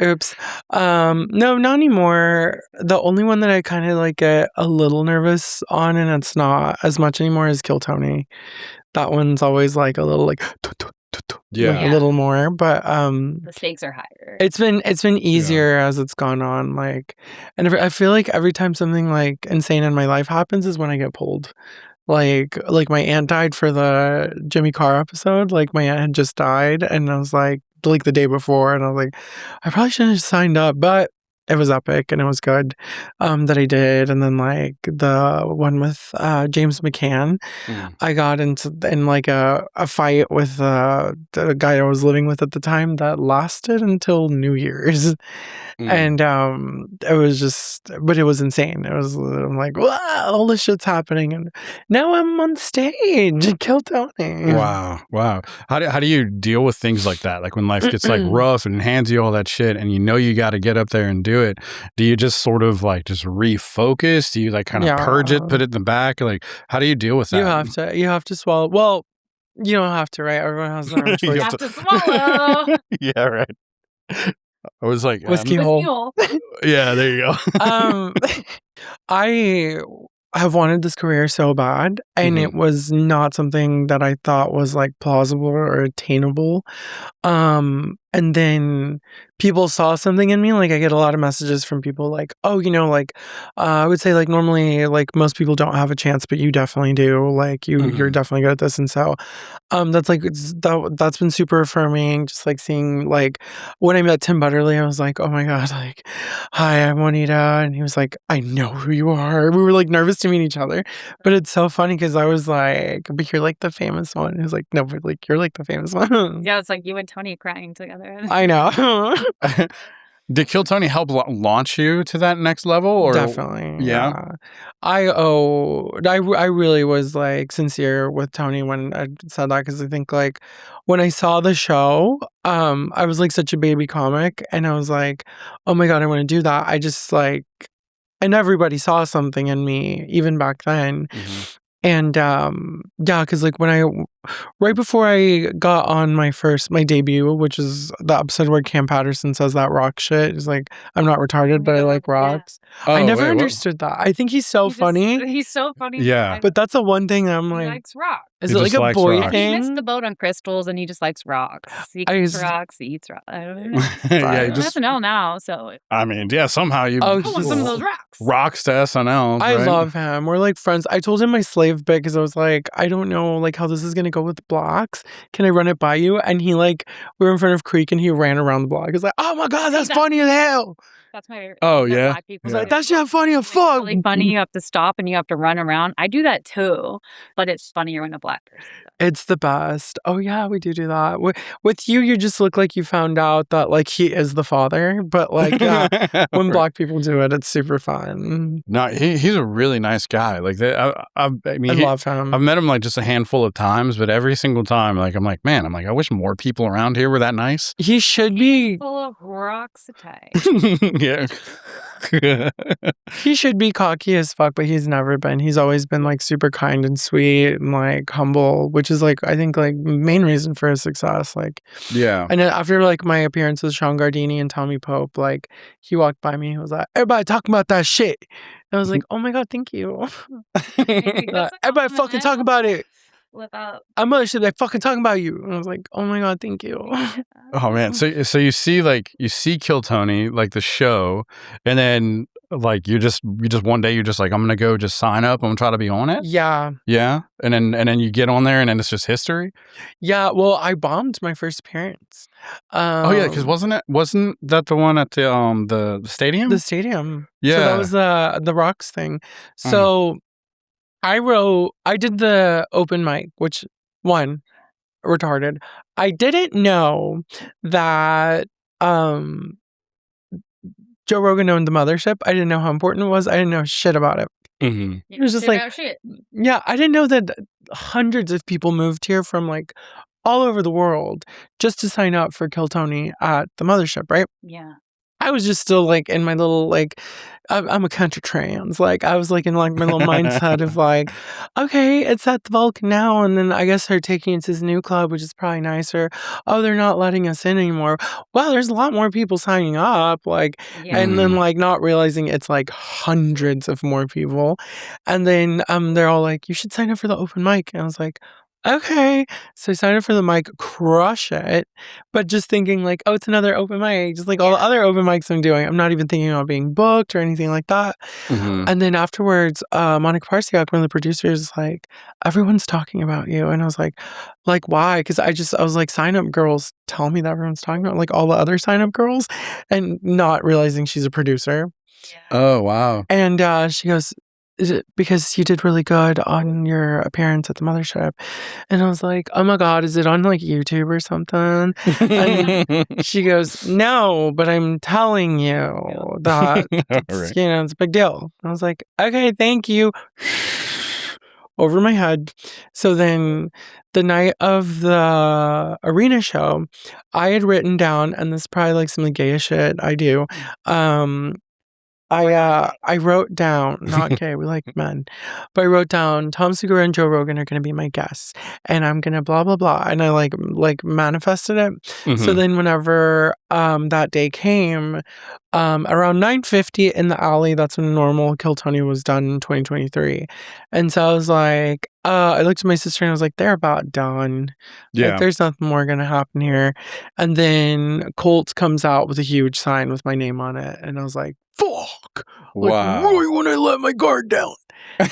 Speaker 2: Oops. No, not anymore. The only one that I kind of get a little nervous on, and it's not as much anymore, is Killtony. That one's always a little a little more, but
Speaker 3: the stakes are higher.
Speaker 2: It's been easier as it's gone on, and I feel like every time something insane in my life happens is when I get pulled. Like my aunt died for the Jimmy Carr episode. My aunt had just died, and I was the day before, and I was I probably shouldn't have signed up, but it was epic and it was good that I did. And then the one with James McCann, I got in a fight with the guy I was living with at the time that lasted until New Year's. And it was but it was insane. I'm wow, all this shit's happening, and now I'm on stage at Killtony.
Speaker 1: Wow. How do you deal with things like that? When life gets rough and hands you all that shit, and you got to get up there and do it. Do you just sort of just refocus? Do you kind of purge it, put it in the back? How do you deal with that?
Speaker 2: You have to swallow. Well, you don't have to, right? Everyone has their own choice.
Speaker 3: You have to swallow.
Speaker 1: Yeah, right. I was
Speaker 2: whiskey hole.
Speaker 1: Yeah, there you go.
Speaker 2: I have wanted this career so bad, and it was not something that I thought was plausible or attainable. And then people saw something in me. I get a lot of messages from people oh, I would say normally most people don't have a chance, but you definitely do. You're definitely good at this. And so that's been super affirming. Just seeing when I met Tim Butterly, I was oh my God, hi, I'm Juanita. And he was I know who you are. We were nervous to meet each other, but it's so funny because I was but you're the famous one. He was no, but you're the famous one.
Speaker 3: Yeah, it's you and Tony crying together.
Speaker 2: I know.
Speaker 1: Did Killtony help launch you to that next level? Or
Speaker 2: definitely, yeah. I really was sincere with Tony when I said that, because I think when I saw the show, I was such a baby comic, and I was oh my God, I want to do that. I just and everybody saw something in me even back then. And yeah, because when right before I got on my debut, which is the episode where Cam Patterson says that rock shit, is I'm not retarded, but I like rocks.
Speaker 1: Oh,
Speaker 2: I never understood that. I think he's so funny.
Speaker 3: He's so funny.
Speaker 1: Yeah.
Speaker 2: But that's the one thing I'm
Speaker 3: he likes rock.
Speaker 2: Is
Speaker 1: He
Speaker 2: it
Speaker 1: just
Speaker 2: a
Speaker 1: likes
Speaker 2: boy
Speaker 1: rocks.
Speaker 2: thing?
Speaker 3: He missed the boat on crystals, and he just likes rocks. He eats rocks. He eats rocks. I don't know.
Speaker 1: Yeah,
Speaker 3: SNL now, so
Speaker 1: I mean, yeah, somehow you
Speaker 3: I want some of those rocks.
Speaker 1: Rocks to SNL.
Speaker 2: I
Speaker 1: right?
Speaker 2: love him. We're friends. I told him my slave bit because I was I don't know how this is gonna go with the blocks. Can I run it by you? And he we were in front of Creek, and he ran around the block. He's oh my God, that's funny as hell.
Speaker 3: That's my favorite.
Speaker 1: Oh, yeah?
Speaker 3: Black people
Speaker 2: that's not funny as fuck.
Speaker 3: Really funny. You have to stop and you have to run around. I do that too, but it's funnier when a black person does.
Speaker 2: It's the best. Oh yeah, we do that. With you, you just look like you found out that he is the father. But yeah, when black people do it, it's super fun.
Speaker 1: No, he's a really nice guy. I mean,
Speaker 2: I love him.
Speaker 1: I've met him just a handful of times, but every single time, I'm I wish more people around here were that nice.
Speaker 2: He should be
Speaker 3: full of rocks.
Speaker 1: Yeah.
Speaker 2: He should be cocky as fuck, but he's never been. He's always been super kind and sweet and humble, which is I think main reason for his success.
Speaker 1: Yeah.
Speaker 2: And then after my appearance with Sean Gardini and Tommy Pope, he walked by me, he was everybody talking about that shit. And I was oh my God, thank you. Everybody fucking talking about it. My mother should be fucking talking about you. And I was oh my God, thank you.
Speaker 1: Oh man. So you see Killtony, the show, and then you just one day you're just I'm gonna go just sign up, I'm gonna try to be on it.
Speaker 2: Yeah.
Speaker 1: Yeah. And then you get on there, and then it's just history.
Speaker 2: Yeah, well, I bombed my first appearance.
Speaker 1: Oh yeah, because wasn't that the one at the stadium?
Speaker 2: The stadium.
Speaker 1: Yeah.
Speaker 2: So that was the Rocks thing. So I did the open mic, which retarded. I didn't know that Joe Rogan owned the mothership. I didn't know how important it was. I didn't know shit about it.
Speaker 1: Mm-hmm.
Speaker 2: It was just like,
Speaker 3: shit.
Speaker 2: Yeah, I didn't know that hundreds of people moved here from like all over the world just to sign up for Killtony at the mothership, right?
Speaker 3: Yeah.
Speaker 2: I was just still like in my little like I'm a country trans. Like I was like in like my little mindset of like, okay, it's at the Vulcan now, and then I guess they're taking it to this new club, which is probably nicer. Oh, they're not letting us in anymore. Wow, there's a lot more people signing up. Like, and then like not realizing it's like hundreds of more people, and then they're all like, you should sign up for the open mic, and I was like, okay. So I signed up for the mic, crush it. But just thinking like, oh, it's another open mic, just like all the other open mics I'm doing. I'm not even thinking about being booked or anything like that.
Speaker 1: Mm-hmm.
Speaker 2: And then afterwards, Monica Parsiak, one of the producers, is like, everyone's talking about you. And I was like, why? Because I was like, sign up girls tell me that everyone's talking about like all the other sign up girls, and not realizing she's a producer.
Speaker 1: Oh, wow.
Speaker 2: And she goes, is it because you did really good on your appearance at the mothership? And I was like, oh my God, is it on like YouTube or something? And she goes, no, but I'm telling you that it's, you know, it's a big deal. I was like, okay, thank you. Over my head. So then the night of the arena show, I had written down, and this is probably like some of the gayest shit I do. I wrote down, not gay, we like men, but I wrote down Tom Segura and Joe Rogan are going to be my guests, and I'm going to blah, blah, blah. And I like manifested it.
Speaker 1: Mm-hmm.
Speaker 2: So then whenever that day came, around 9:50 in the alley, that's when normal Killtony was done in 2023. And so I was like, I looked at my sister and I was like, they're about done.
Speaker 1: Yeah.
Speaker 2: Like, there's nothing more going to happen here. And then Colt comes out with a huge sign with my name on it. And I was like, fuck. Like, right when I let my guard down.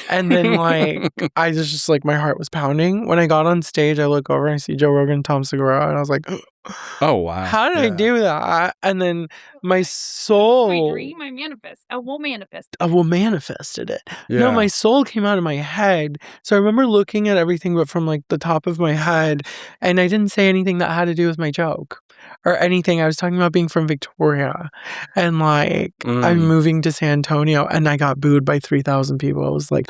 Speaker 2: And then, like, I just like, my heart was pounding. When I got on stage, I look over and I see Joe Rogan and Tom Segura, and I was like,
Speaker 1: oh, wow.
Speaker 2: How did I do that? And then my soul.
Speaker 3: My dream, I manifest. I will manifest.
Speaker 2: I will manifested it.
Speaker 1: Yeah.
Speaker 2: No, my soul came out of my head. So I remember looking at everything, but from like the top of my head, and I didn't say anything that had to do with my joke or anything. I was talking about being from Victoria, and like I'm moving to San Antonio, and I got booed by 3,000 people. I was like,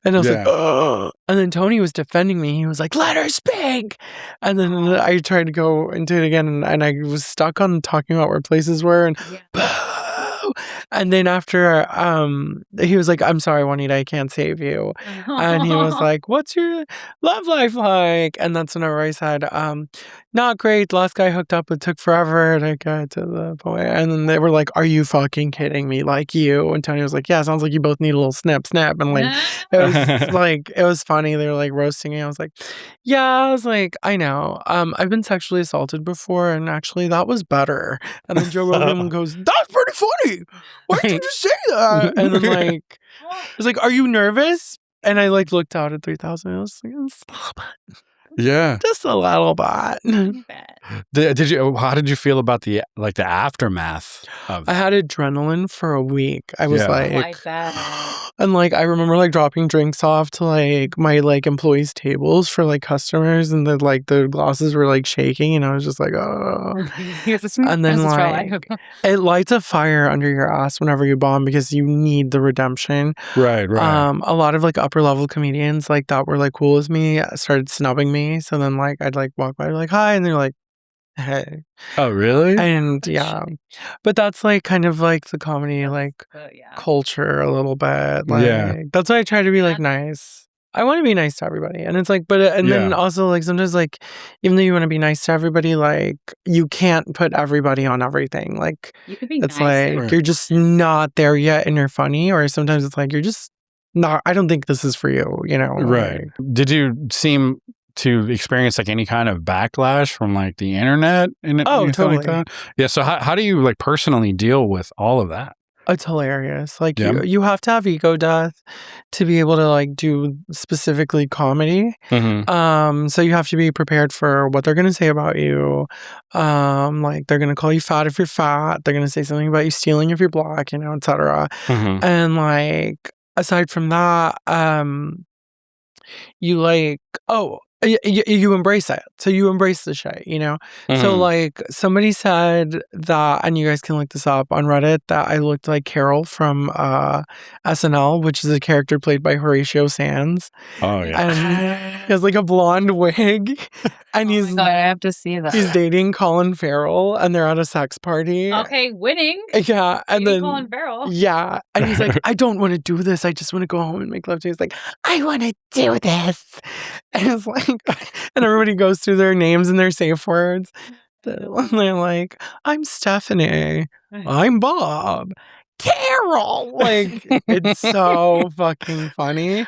Speaker 2: and I was like, ugh. And then Tony was defending me. He was like, let her speak. And then I tried to go into it again, and I was stuck on talking about where places were, and and then after he was like, I'm sorry, Juanita, I can't save you. And he was like, what's your love life like? And that's whenever I said, not great. The last guy I hooked up with took forever to get to the point. And then they were like, are you fucking kidding me? Like you? And Tony was like, yeah, sounds like you both need a little snap. And like, it was like, it was funny. They were like roasting me. I was like, yeah, I was like, I know. I've been sexually assaulted before, and actually that was better. And then Joe Rogan goes, that's pretty funny. Why did you just say that? And then like, I was like, are you nervous? And I like looked out at 3,000. I was like,
Speaker 1: yeah,
Speaker 2: just a little bit.
Speaker 1: Did you? How did you feel about the aftermath of?
Speaker 2: I had adrenaline for a week. I was like,
Speaker 3: that.
Speaker 2: And like I remember like dropping drinks off to like my like employees' tables for like customers, and the like the glasses were like shaking, and I was just like, oh. And then like it lights a fire under your ass whenever you bomb, because you need the redemption.
Speaker 1: Right.
Speaker 2: A lot of like upper level comedians like that were like cool with me started snubbing me. So then like I'd like walk by like, hi, and they're like, hey.
Speaker 1: Oh, really?
Speaker 2: And yeah, but that's like kind of like the comedy like culture a little bit. Like that's why I try to be like nice. I want to be nice to everybody, and it's like, but then also like sometimes like even though you want to be nice to everybody, like you can't put everybody on everything. Like
Speaker 3: you could be
Speaker 2: it's
Speaker 3: nice,
Speaker 2: like you're just not there yet, and you're funny, or sometimes it's like you're just not. I don't think this is for you, you know?
Speaker 1: Right.
Speaker 2: Like,
Speaker 1: did you seem to experience like any kind of backlash from like the internet and
Speaker 2: totally
Speaker 1: like that? Yeah. So how do you like personally deal with all of that?
Speaker 2: It's hilarious. Like you have to have ego death to be able to like do specifically comedy.
Speaker 1: Mm-hmm.
Speaker 2: So you have to be prepared for what they're gonna say about you. Like they're gonna call you fat if you're fat. They're gonna say something about you stealing if you're black, you know, etc.
Speaker 1: Mm-hmm.
Speaker 2: And like aside from that, you like you embrace it. So you embrace the shit, you know? So, like, somebody said that, and you guys can look this up on Reddit, that I looked like Carol from SNL, which is a character played by Horatio Sands.
Speaker 1: Oh, yeah.
Speaker 2: And he has, like, a blonde wig. And
Speaker 3: Oh my God, I have to see that.
Speaker 2: he's dating Colin Farrell, and they're at a sex party.
Speaker 3: Okay, winning.
Speaker 2: Yeah, and then
Speaker 3: Colin Farrell.
Speaker 2: yeah, and he's like, I don't want to do this. I just want to go home and make love to you. He's like, I want to do this. And it's like, and everybody goes through their names and their safe words. And they're like, I'm Stephanie. I'm Bob. Carol. Like, it's so fucking funny.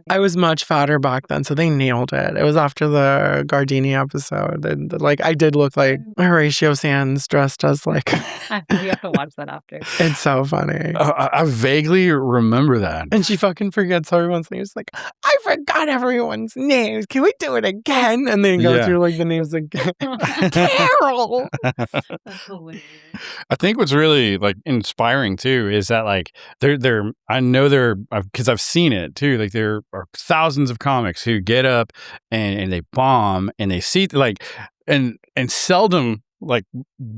Speaker 2: I was much fatter back then, so they nailed it. It was after the Gardini episode. And like, I did look like Horatio Sands dressed as like...
Speaker 3: We have to watch that after.
Speaker 2: It's so funny.
Speaker 1: I vaguely remember that.
Speaker 2: And she fucking forgets everyone's names. Like, I forgot everyone's names. Can we do it again? And then go through like the names again. Carol.
Speaker 3: That's hilarious.
Speaker 1: I think what's really like inspiring too is that like I know because I've seen it too. Like there are thousands of comics who get up and they bomb and they see like and seldom like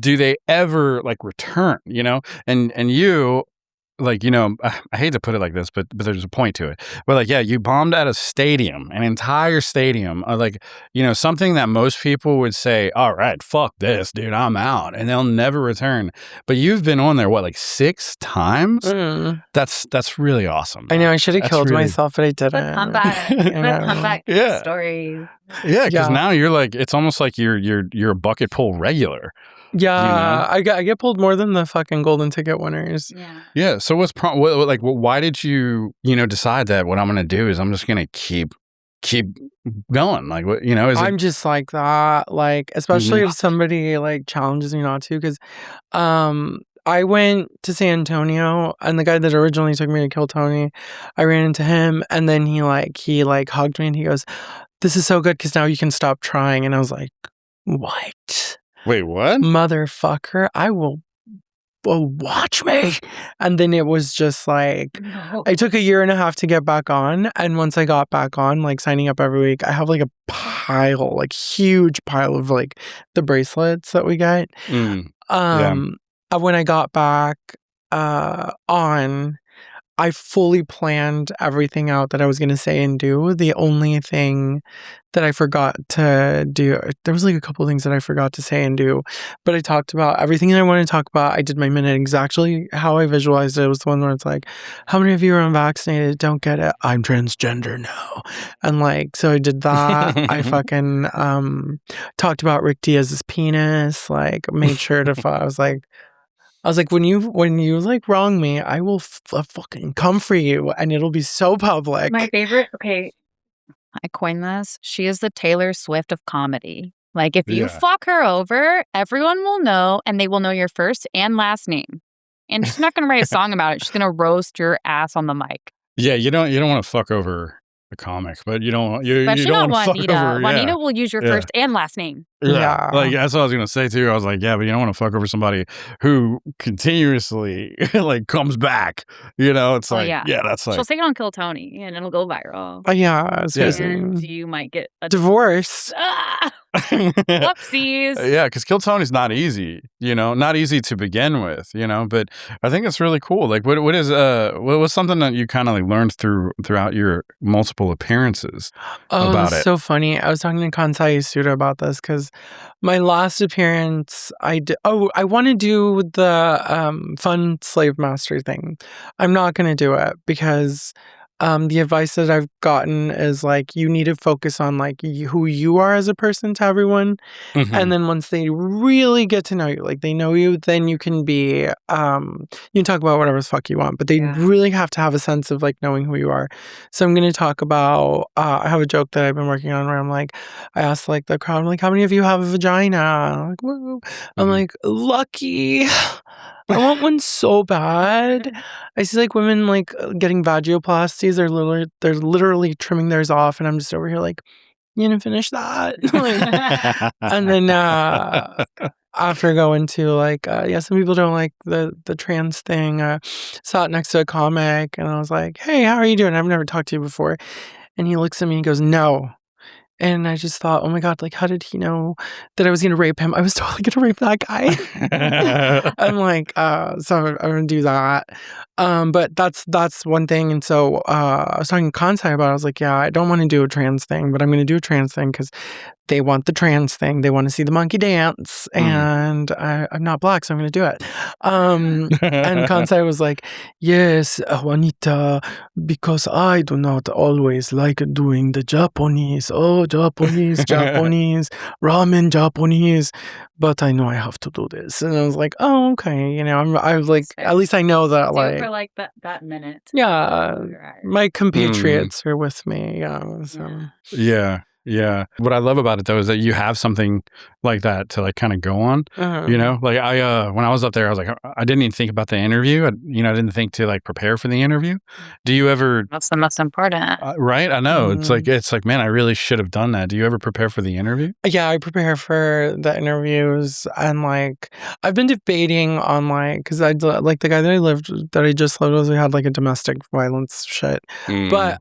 Speaker 1: do they ever like return, you know? And you like, you know, I hate to put it like this, but there's a point to it. But like, yeah, you bombed at a stadium, an entire stadium, like, you know, something that most people would say, all right, fuck this, dude, I'm out, and they'll never return. But you've been on there, what, like 6 times? That's really awesome.
Speaker 2: I know, I should have killed myself, but I didn't.
Speaker 3: The comeback story.
Speaker 1: Yeah, because now you're like, it's almost like you're a bucket pool regular.
Speaker 2: Yeah, you know? I get pulled more than the fucking golden ticket winners.
Speaker 1: Yeah. So why did you decide that what I'm going to do is I'm just going to keep going? Like, what, you know,
Speaker 2: I'm just like that. Like, especially if somebody like challenges me not to, because I went to San Antonio, and the guy that originally took me to Killtony, I ran into him, and then he hugged me and he goes, "This is so good because now you can stop trying." And I was like, "What?
Speaker 1: Wait, what?
Speaker 2: Motherfucker, I will watch me." And then it was just like, I took 1.5 years to get back on. And once I got back on, like signing up every week, I have like a pile, like huge pile of like the bracelets that we get. When I got back on, I fully planned everything out that I was going to say and do. The only thing that I forgot to do, there was like a couple of things that I forgot to say and do, but I talked about everything that I wanted to talk about. I did my minute exactly how I visualized it. It was the one where it's like, how many of you are unvaccinated? Don't get it. I'm transgender now. And like, so I did that. I fucking talked about Rick Diaz's penis, like made sure to, I was like, when you like wrong me, I will fucking come for you, and it'll be so public.
Speaker 3: My favorite, I coined this. She is the Taylor Swift of comedy. Like, if you fuck her over, everyone will know, and they will know your first and last name. And she's not going to write a song about it. She's going to roast your ass on the mic.
Speaker 1: Yeah, you don't want to fuck over a comic, but you don't want to
Speaker 3: Juanita.
Speaker 1: fuck over.
Speaker 3: Juanita will use your first and last name.
Speaker 1: Yeah. Like, that's what I was going to say too. I was like, yeah, but you don't want to fuck over somebody who continuously like comes back. You know, it's like, that's like.
Speaker 3: She'll say it on Killtony and it'll go viral.
Speaker 2: And
Speaker 3: you might get a
Speaker 2: divorce.
Speaker 3: Whoopsies.
Speaker 1: Yeah, because Killtony's not easy, you know, not easy to begin with, you know, but I think it's really cool. Like, what was something that you kind of like learned throughout your multiple appearances about it?
Speaker 2: So funny. I was talking to Kansai Yasuda about this because my last appearance, I want to do the fun slave master thing. I'm not going to do it because the advice that I've gotten is like, you need to focus on like who you are as a person to everyone. And then once they really get to know you, like they know you, then you can be, you can talk about whatever the fuck you want, but they really have to have a sense of like knowing who you are. So I'm going to talk about, I have a joke that I've been working on where I'm like, I asked like the crowd, I'm like, how many of you have a vagina? I'm like, woo. I'm like, lucky. I want one so bad. I see like women like getting vagioplasties. They're literally trimming theirs off, and I'm just over here like, you didn't finish that. And then after going to like, some people don't like the trans thing. Sat next to a comic, and I was like, hey, how are you doing? I've never talked to you before. And he looks at me and goes, no. And I just thought, oh my God, like, how did he know that I was going to rape him? I was totally going to rape that guy. I'm like, so I'm going to do that. But that's one thing. And so I was talking to Kansai about it. I was like, yeah, I don't want to do a trans thing, but I'm going to do a trans thing because they want the trans thing. They want to see the monkey dance. And I'm not Black, so I'm going to do it. And Kansai was like, yes, Juanita, because I do not always like doing the Japanese. Oh, Japanese, ramen Japanese. But I know I have to do this. And I was like, oh, okay. You know, I was like, at least I know that,
Speaker 3: like... for, like, that minute.
Speaker 2: Yeah. My compatriots are with me. Yeah. So.
Speaker 1: Yeah. What I love about it though is that you have something like that to like kind of go on. You know, like I when I was up there, I was like, I didn't even think about the interview. I didn't think to like prepare for the interview. Do you ever?
Speaker 3: That's the most important,
Speaker 1: right? I know. It's like, man, I really should have done that. Do you ever prepare for the interview?
Speaker 2: Yeah, I prepare for the interviews, and like I've been debating on like because I like the guy that I just lived with, we had like a domestic violence shit, but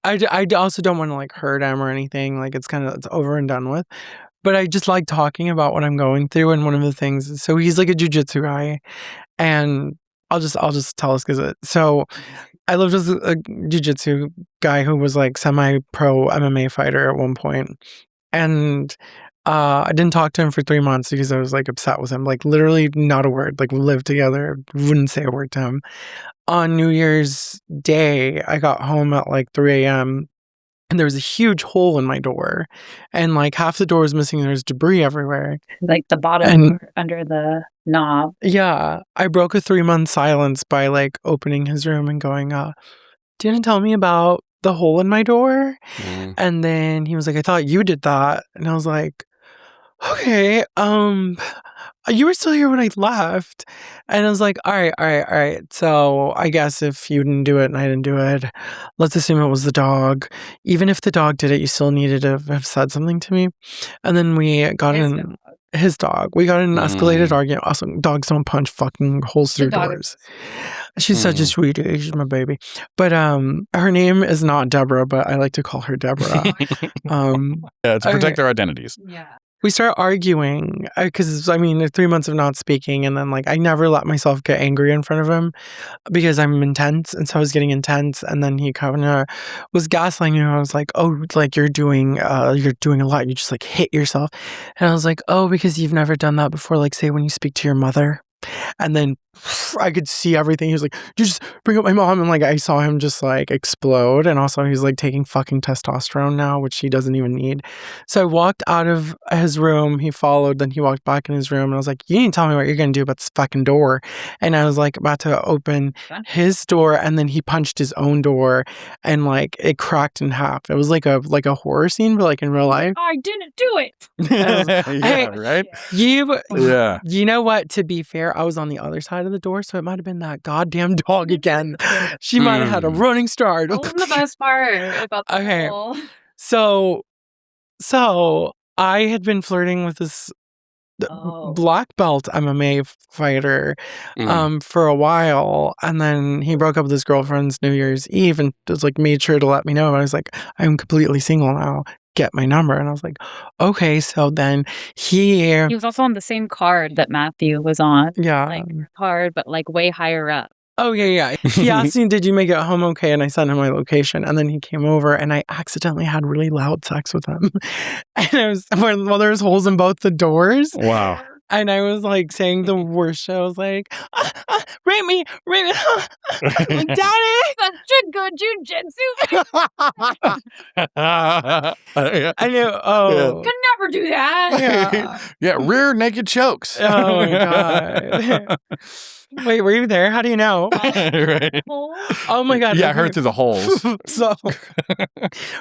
Speaker 2: I also don't want to like hurt him or anything. Like it's over and done with. But I just like talking about what I'm going through. And one of the things, so he's like a jujitsu guy, and I'll just tell us because so I lived with a jujitsu guy who was like semi-pro MMA fighter at one point, and I didn't talk to him for 3 months because I was like upset with him. Like literally not a word. Like we lived together, wouldn't say a word to him. On New Year's Day, I got home at like 3 a.m. and there was a huge hole in my door, and like half the door was missing. There's debris everywhere,
Speaker 3: like the bottom under the knob.
Speaker 2: Yeah, I broke a 3-month silence by like opening his room and going, "Didn't tell me about the hole in my door." And then he was like, "I thought you did that," and I was like, "Okay, you were still here when I left." And I was like, all right. So I guess if you didn't do it and I didn't do it, let's assume it was the dog. Even if the dog did it, you still needed to have said something to me. And then we got his dog. We got in an escalated argument. Also, dogs don't punch fucking holes through doors. She's such a sweetie. She's my baby. But her name is not Deborah, but I like to call her Deborah.
Speaker 1: Yeah, to protect our identities.
Speaker 3: Yeah.
Speaker 2: We start arguing because, 3 months of not speaking, and then, like, I never let myself get angry in front of him because I'm intense, and so I was getting intense, and then he kind of was gaslighting me. I was like, oh, like, you're doing a lot. You just, like, hit yourself. And I was like, oh, because you've never done that before, like, say, when you speak to your mother. And then I could see everything. He was like, you just bring up my mom. And like, I saw him just like explode. And also he's like taking fucking testosterone now, which he doesn't even need. So I walked out of his room. He followed. Then he walked back in his room. And I was like, you didn't tell me what you're going to do about this fucking door. And I was like about to open his door. And then he punched his own door and like it cracked in half. It was like a horror scene, but like in real life.
Speaker 3: I didn't do it.
Speaker 2: Right? You know what? To be fair, I was on the other side of the door, so it might have been that goddamn dog again. She might have had a running start.
Speaker 3: That was the best part about the whole.
Speaker 2: So I had been flirting with this black belt MMA fighter for a while, and then he broke up with his girlfriend's New Year's Eve and just like made sure to let me know. And I was like, I'm completely single now. Get my number. And I was like, okay. So then he
Speaker 3: was also on the same card that Matthew was on.
Speaker 2: Yeah.
Speaker 3: Like card, but like way higher up.
Speaker 2: Oh, yeah. He asked me, did you make it home okay? And I sent him my location. And then he came over and I accidentally had really loud sex with him. And it was while there was holes in both the doors.
Speaker 1: Wow.
Speaker 2: And I was like saying the worst shit. I was like, rape me. Like, Daddy.
Speaker 3: Such a good jujitsu.
Speaker 2: I knew.
Speaker 3: Could never do that.
Speaker 1: Yeah, rear naked chokes.
Speaker 2: Oh my God. Wait, were you there? How do you know?
Speaker 1: Right.
Speaker 2: Oh my God.
Speaker 1: Yeah, I heard through the holes.
Speaker 2: So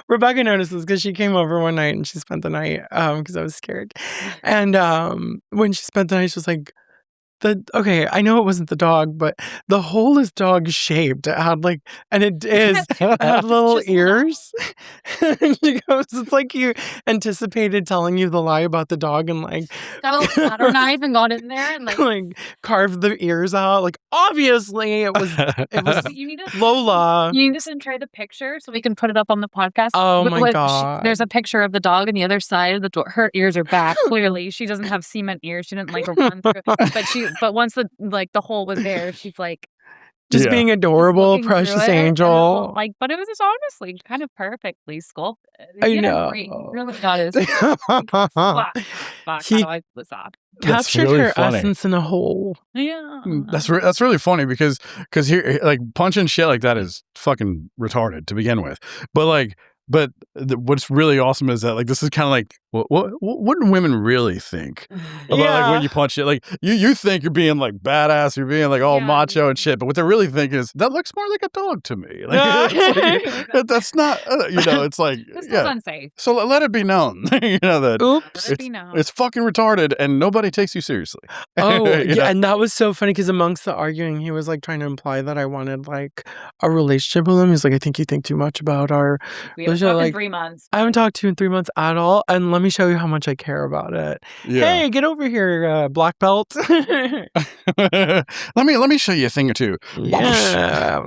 Speaker 2: Rebecca notices because she came over one night and she spent the night because I was scared. And when she spent the night, she was like, Okay, I know it wasn't the dog, but the hole is dog shaped. It had like, and it had little ears. And she goes, it's like you anticipated telling you the lie about the dog and like
Speaker 3: got a little butter knife and got in there and
Speaker 2: like carved the ears out. Like obviously it was
Speaker 3: you need to,
Speaker 2: Lola.
Speaker 3: You need to send Trey the picture so we can put it up on the podcast.
Speaker 2: Oh my God.
Speaker 3: There's a picture of the dog on the other side of the door. Her ears are back. Clearly, she doesn't have cement ears. She didn't like run through. But once the hole was there, she's like
Speaker 2: just being adorable, precious angel.
Speaker 3: But it was just honestly kind of perfectly sculpted.
Speaker 2: I know.
Speaker 3: Really got his.
Speaker 2: Captured
Speaker 1: really
Speaker 2: her
Speaker 1: funny.
Speaker 2: essence in a hole.
Speaker 3: Yeah,
Speaker 1: that's really funny because here like punching shit like that is fucking retarded to begin with, but what's really awesome is that like this is kind of like what do women really think about like when you punch it? Like you think you're being like badass, you're being like all macho and shit, but what they're really thinking is that looks more like a dog to me. Like, it's like, that's not it's like
Speaker 3: this is unsafe.
Speaker 1: So let it be known, that
Speaker 2: oops,
Speaker 1: it's fucking retarded and nobody takes you seriously.
Speaker 2: Oh yeah, and that was so funny because amongst the arguing, he was like trying to imply that I wanted like a relationship with him. He's like, I think you think too much about our.
Speaker 3: We haven't talked in 3 months.
Speaker 2: I haven't talked to you in 3 months at all, and let me show you how much I care about it. Yeah. Hey, get over here, black belt.
Speaker 1: let me show you a thing or two.
Speaker 2: Yeah.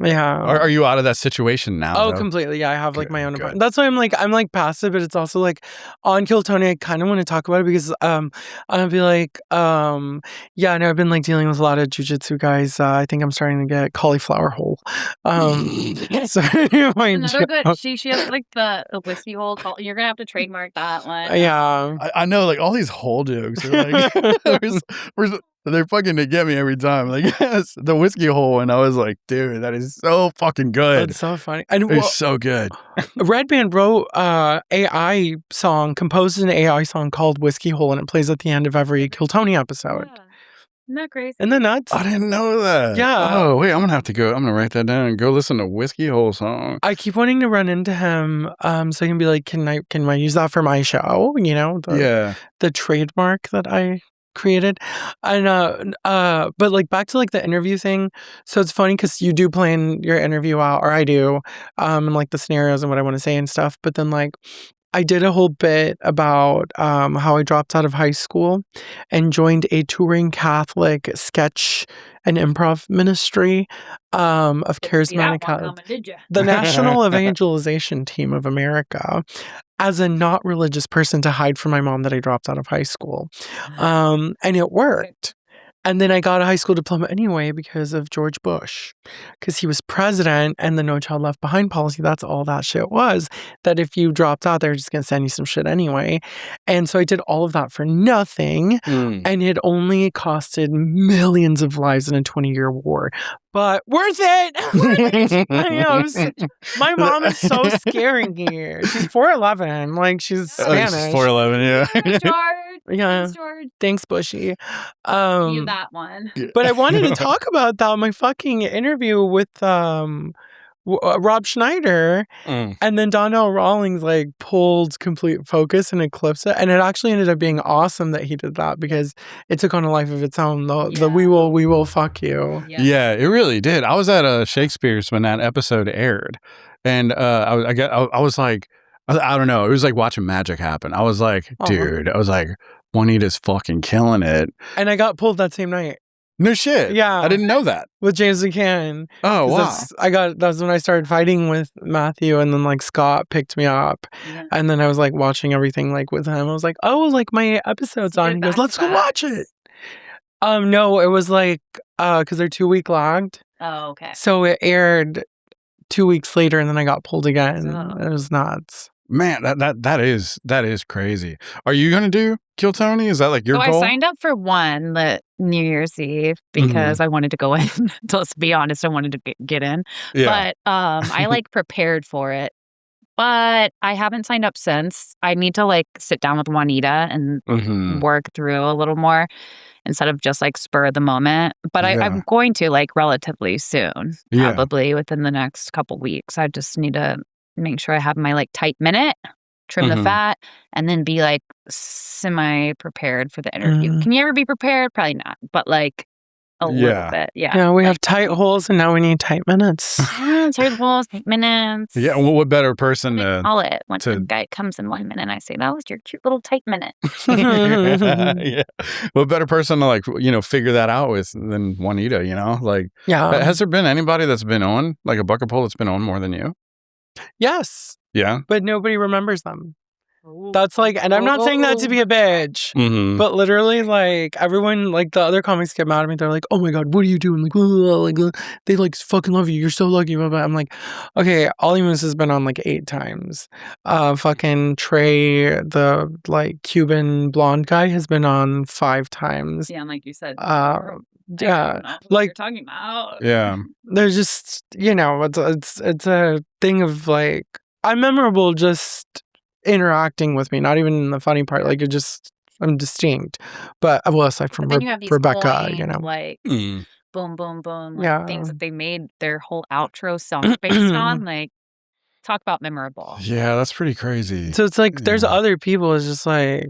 Speaker 2: Yeah.
Speaker 1: Are you out of that situation now?
Speaker 2: Oh, completely. Yeah, I have like my own apartment. That's why I'm like passive, but it's also like on Killtony, I kind of want to talk about it because I'm gonna be like, yeah, no, I've been like dealing with a lot of jujitsu guys. I think I'm starting to get cauliflower hole. So
Speaker 3: another good. She has like the whiskey hole. You're gonna have to trademark that one.
Speaker 2: Yeah,
Speaker 1: I know. Like all these hole jokes are like, they're fucking to get me every time. Like yes, the whiskey hole, and I was like, dude, that is so fucking good.
Speaker 2: It's so funny, and
Speaker 1: it's so good.
Speaker 2: Redban wrote composed an AI song called "Whiskey Hole," and it plays at the end of every Killtony episode.
Speaker 3: Yeah. Isn't that crazy?
Speaker 2: Isn't that nuts?
Speaker 1: I didn't know that.
Speaker 2: Yeah.
Speaker 1: Oh, wait, I'm going to write that down and go listen to Whiskey Hole song.
Speaker 2: I keep wanting to run into him so I can be like, can I use that for my show? The trademark that I created. And but like back to like the interview thing. So it's funny because you do plan your interview out, or I do, and like the scenarios and what I want to say and stuff. But then like I did a whole bit about how I dropped out of high school and joined a touring Catholic sketch and improv ministry of charismatic, the National Evangelization Team of America, as a not religious person to hide from my mom that I dropped out of high school. And it worked. And then I got a high school diploma anyway because of George Bush, because he was president and the No Child Left Behind policy. That's all that shit was, that if you dropped out, they're just going to send you some shit anyway. And so I did all of that for nothing. And it only costed millions of lives in a 20-year war. But worth it. I know. My mom is so scary here. She's 4'11". Like she's Spanish.
Speaker 1: She's 4'11", yeah.
Speaker 2: Yeah. Thanks, Bushy.
Speaker 3: You that one.
Speaker 2: But I wanted to talk about that my fucking interview with Rob Schneider, and then Donnell Rawlings like pulled complete focus and eclipsed it, and it actually ended up being awesome that he did that because it took on a life of its own. The we will fuck you.
Speaker 1: Yeah, it really did. I was at Shakespeare's when that episode aired, and I was like, I don't know, it was like watching magic happen. I was like, dude, I was like, Juanita's fucking killing it,
Speaker 2: and I got pulled that same night.
Speaker 1: No shit.
Speaker 2: Yeah.
Speaker 1: I didn't know that.
Speaker 2: With James McCann.
Speaker 1: Oh, wow.
Speaker 2: That was when I started fighting with Matthew, and then like Scott picked me up. Yeah. And then I was like watching everything like with him. I was like, oh, like my episode's on. He goes, let's go watch it. No, it was like because they're 2-week logged.
Speaker 3: Oh, okay.
Speaker 2: So it aired 2 weeks later, and then I got pulled again. Oh. It was nuts.
Speaker 1: Man, that is crazy. Are you gonna do Killtony? Is that like your goal?
Speaker 3: I signed up for one the New Year's Eve because I wanted to go in. Let's be honest, I wanted to get in. Yeah. But I like prepared for it. But I haven't signed up since. I need to like sit down with Juanita and work through a little more instead of just like spur of the moment. But I'm going to like relatively soon, probably within the next couple weeks. I just need to make sure I have my like tight minute trim the fat, and then be like semi-prepared for the interview. Can you ever be prepared? Probably not, but like a little bit.
Speaker 2: Yeah, we have tight holes and now we need tight minutes.
Speaker 3: Tight holes, 8 minutes.
Speaker 1: Yeah, well, what better person to
Speaker 3: call it when the guy comes in 1 minute? I say, that was your cute little tight minute.
Speaker 1: Yeah. What better person to like, figure that out with than Juanita, Like, has there been anybody that's been on, like a bucket pull that's been on more than you?
Speaker 2: Yes.
Speaker 1: Yeah.
Speaker 2: But nobody remembers them. That's like, and I'm not saying that to be a bitch, but literally, like, everyone, like, the other comics get mad at me. They're like, oh my God, what are you doing? Like, they like fucking love you. You're so lucky. I'm like, okay, Ollie Moose has been on like 8 times. Fucking Trey, the like Cuban blonde guy, has been on 5 times.
Speaker 3: Yeah, and like you said,
Speaker 2: yeah,
Speaker 3: like you're talking about.
Speaker 1: Yeah,
Speaker 2: there's just it's a thing of like, I'm memorable just interacting with me, not even the funny part. Like, I'm distinct. But aside from Rebecca,
Speaker 3: like boom, boom, boom, like things that they made their whole outro song based on. Like, talk about memorable.
Speaker 1: Yeah, that's pretty crazy.
Speaker 2: So it's like there's other people. It's just like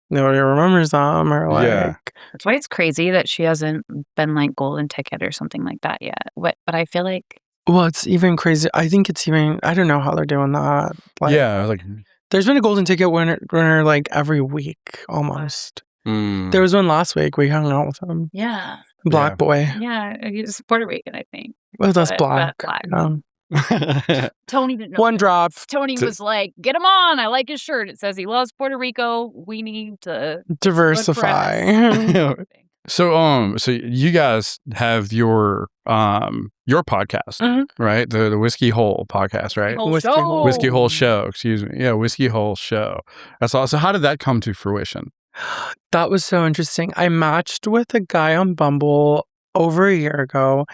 Speaker 2: nobody remembers them, or like
Speaker 3: that's why it's crazy that she hasn't been like golden ticket or something like that yet. But I feel like,
Speaker 2: well, it's even crazy. I think it's even, I don't know how they're doing that. Like,
Speaker 1: like
Speaker 2: there's been a golden ticket winner like every week almost. There was one last week. We hung out with him.
Speaker 3: Yeah.
Speaker 2: Black boy.
Speaker 3: Yeah, he's Puerto Rican, I think.
Speaker 2: Well, that's black.
Speaker 3: Tony didn't know.
Speaker 2: One drop.
Speaker 3: Tony was like, get him on. I like his shirt. It says he loves Puerto Rico. We need to
Speaker 2: diversify.
Speaker 1: So you guys have your podcast, right? The Whiskey Hole podcast, right? Whiskey Hole Show, excuse me. Yeah, Whiskey Hole Show. That's all. So how did that come to fruition?
Speaker 2: That was so interesting. I matched with a guy on Bumble over a year ago.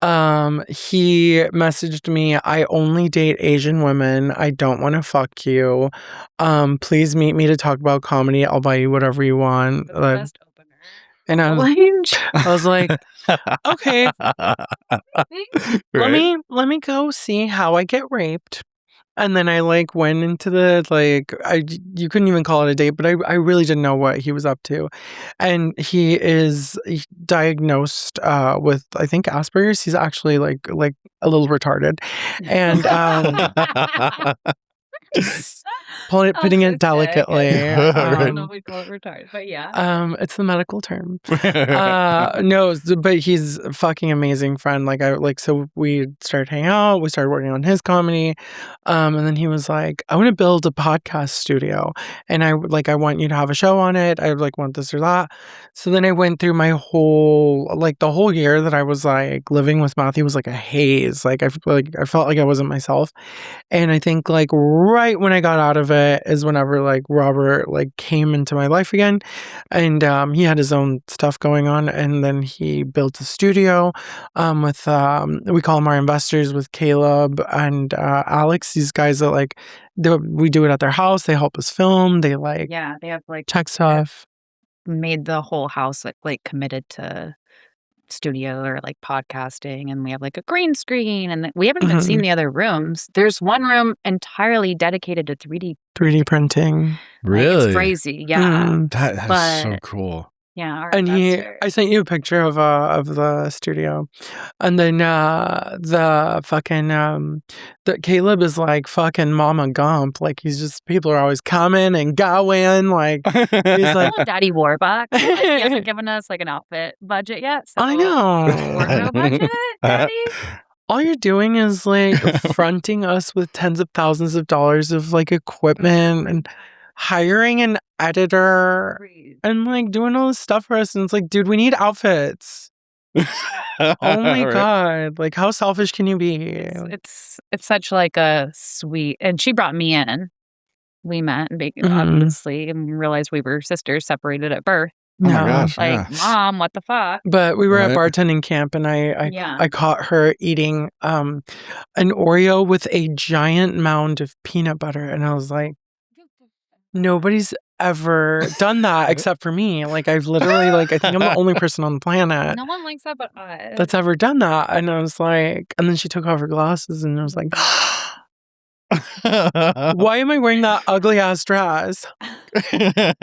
Speaker 2: He messaged me, I only date Asian women. I don't want to fuck you. Please meet me to talk about comedy. I'll buy you whatever you want. And I was like, okay, let me go see how I get raped. And then I like went into the you couldn't even call it a date, but I really didn't know what he was up to. And he is diagnosed with, I think, Asperger's. He's actually like a little retarded. And putting it delicately.
Speaker 3: I don't know if we call it retarded, but yeah.
Speaker 2: It's the medical term. No, but he's a fucking amazing friend. So we started hanging out. We started working on his comedy, and then he was like, "I want to build a podcast studio, and I want you to have a show on it. I want this or that." So then I went through my whole the whole year that I was living with Matthew was like a haze. I felt like I wasn't myself, and I think right when I got out of it is whenever Robert came into my life again, and he had his own stuff going on, and then he built a studio with we call them our investors, with Caleb and Alex. These guys that we do it at their house. They help us film. They
Speaker 3: they have
Speaker 2: tech stuff.
Speaker 3: Made the whole house committed to studio or podcasting, and we have a green screen, and we haven't even seen the other rooms. There's one room entirely dedicated to 3D
Speaker 2: printing.
Speaker 1: Really?
Speaker 3: It's crazy. Yeah.
Speaker 1: That's so cool.
Speaker 3: Yeah.
Speaker 2: And I sent you a picture of the studio, and then the Caleb is fucking Mama Gump. He's just, people are always coming and going. He's
Speaker 3: Daddy Warbucks. He hasn't given us an outfit budget yet. So
Speaker 2: I know.
Speaker 3: Wardrobe budget, Daddy.
Speaker 2: All you're doing is fronting us with tens of thousands of dollars of equipment and hiring an editor and doing all this stuff for us, and it's dude, we need outfits. Oh my God, how selfish can you be?
Speaker 3: It's such a sweet, and she brought me in. We met and obviously and realized we were sisters separated at birth.
Speaker 1: Oh my gosh,
Speaker 3: Mom, what the fuck?
Speaker 2: But we were at bartending camp, and I caught her eating an Oreo with a giant mound of peanut butter, and I was like, nobody's ever done that except for me. I've literally I think I'm the only person on the planet.
Speaker 3: No one likes that but us.
Speaker 2: That's ever done that. And I was and then she took off her glasses, and I was like, Why am I wearing that ugly ass dress?
Speaker 3: And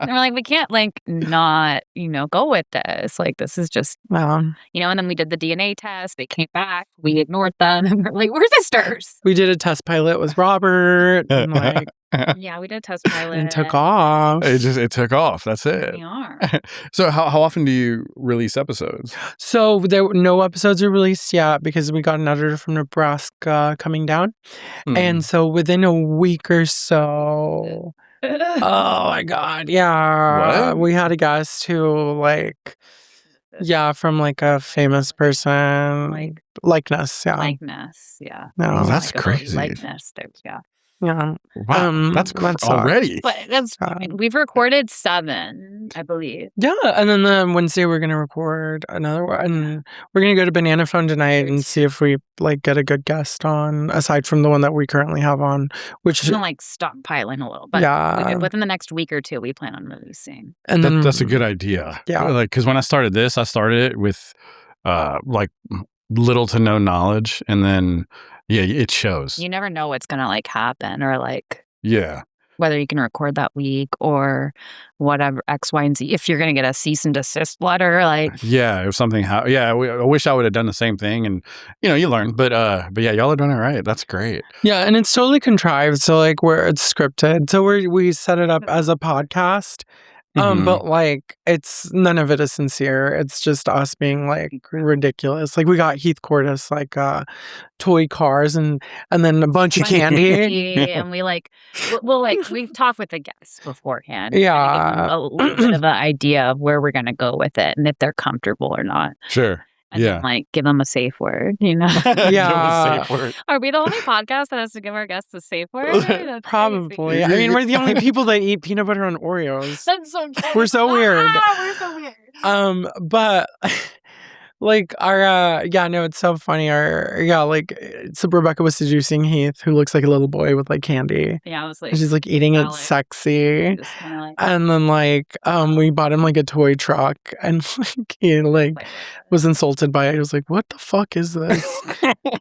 Speaker 3: we're like, we can't like not, go with this. Like, this is just, and then we did the DNA test. They came back. We ignored them. And we're like, we're sisters.
Speaker 2: We did a test pilot with Robert. And like,
Speaker 3: yeah, we did a test pilot.
Speaker 2: And took off.
Speaker 1: It took off. That's it.
Speaker 3: We are.
Speaker 1: So how often do you release episodes?
Speaker 2: So no episodes are released yet because we got an editor from Nebraska coming down. And so within a week or so... Oh my God. Yeah. What? We had a guest who from like a famous person. Likeness. Yeah.
Speaker 3: Likeness. Yeah.
Speaker 1: No, that's crazy.
Speaker 3: Likeness.
Speaker 2: Yeah.
Speaker 1: Wow, that's already.
Speaker 3: But that's we've recorded 7, I believe.
Speaker 2: Yeah, and then Wednesday we're gonna record another one. And we're gonna go to Banana Phone tonight and see if we get a good guest on, aside from the one that we currently have on, which
Speaker 3: is like stockpiling a little. But within the next week or 2, we plan on releasing.
Speaker 1: And that's a good idea.
Speaker 2: Yeah,
Speaker 1: like because when I started it with little to no knowledge, and then. Yeah, it shows.
Speaker 3: You never know what's going to happen or
Speaker 1: whether
Speaker 3: you can record that week or whatever, X, Y, and Z. If you're going to get a cease and desist letter,
Speaker 1: if something I wish I would have done the same thing, and you learn. But yeah, y'all are doing it right. That's great.
Speaker 2: Yeah, and it's totally contrived. So where it's scripted. So we set it up as a podcast. But it's none of it is sincere. It's just us being ridiculous. We got Heath Cordes toy cars and then a bunch of candy.
Speaker 3: And we've talked with the guests beforehand.
Speaker 2: Yeah,
Speaker 3: a little bit of an idea of where we're gonna go with it and if they're comfortable or not.
Speaker 1: Sure.
Speaker 3: And then, give them a safe word,
Speaker 2: Yeah.
Speaker 1: Safe word.
Speaker 3: Are we the only podcast that has to give our guests a safe word?
Speaker 2: Probably. I mean, we're the only people that eat peanut butter on Oreos.
Speaker 3: That's so funny.
Speaker 2: We're so weird.
Speaker 3: We're so weird.
Speaker 2: But... it's so funny. So Rebecca was seducing Heath, who looks like a little boy with candy.
Speaker 3: Yeah, I was
Speaker 2: and she's eating it sexy. And then we bought him a toy truck, and he was insulted by it. He was like, "What the fuck is this?"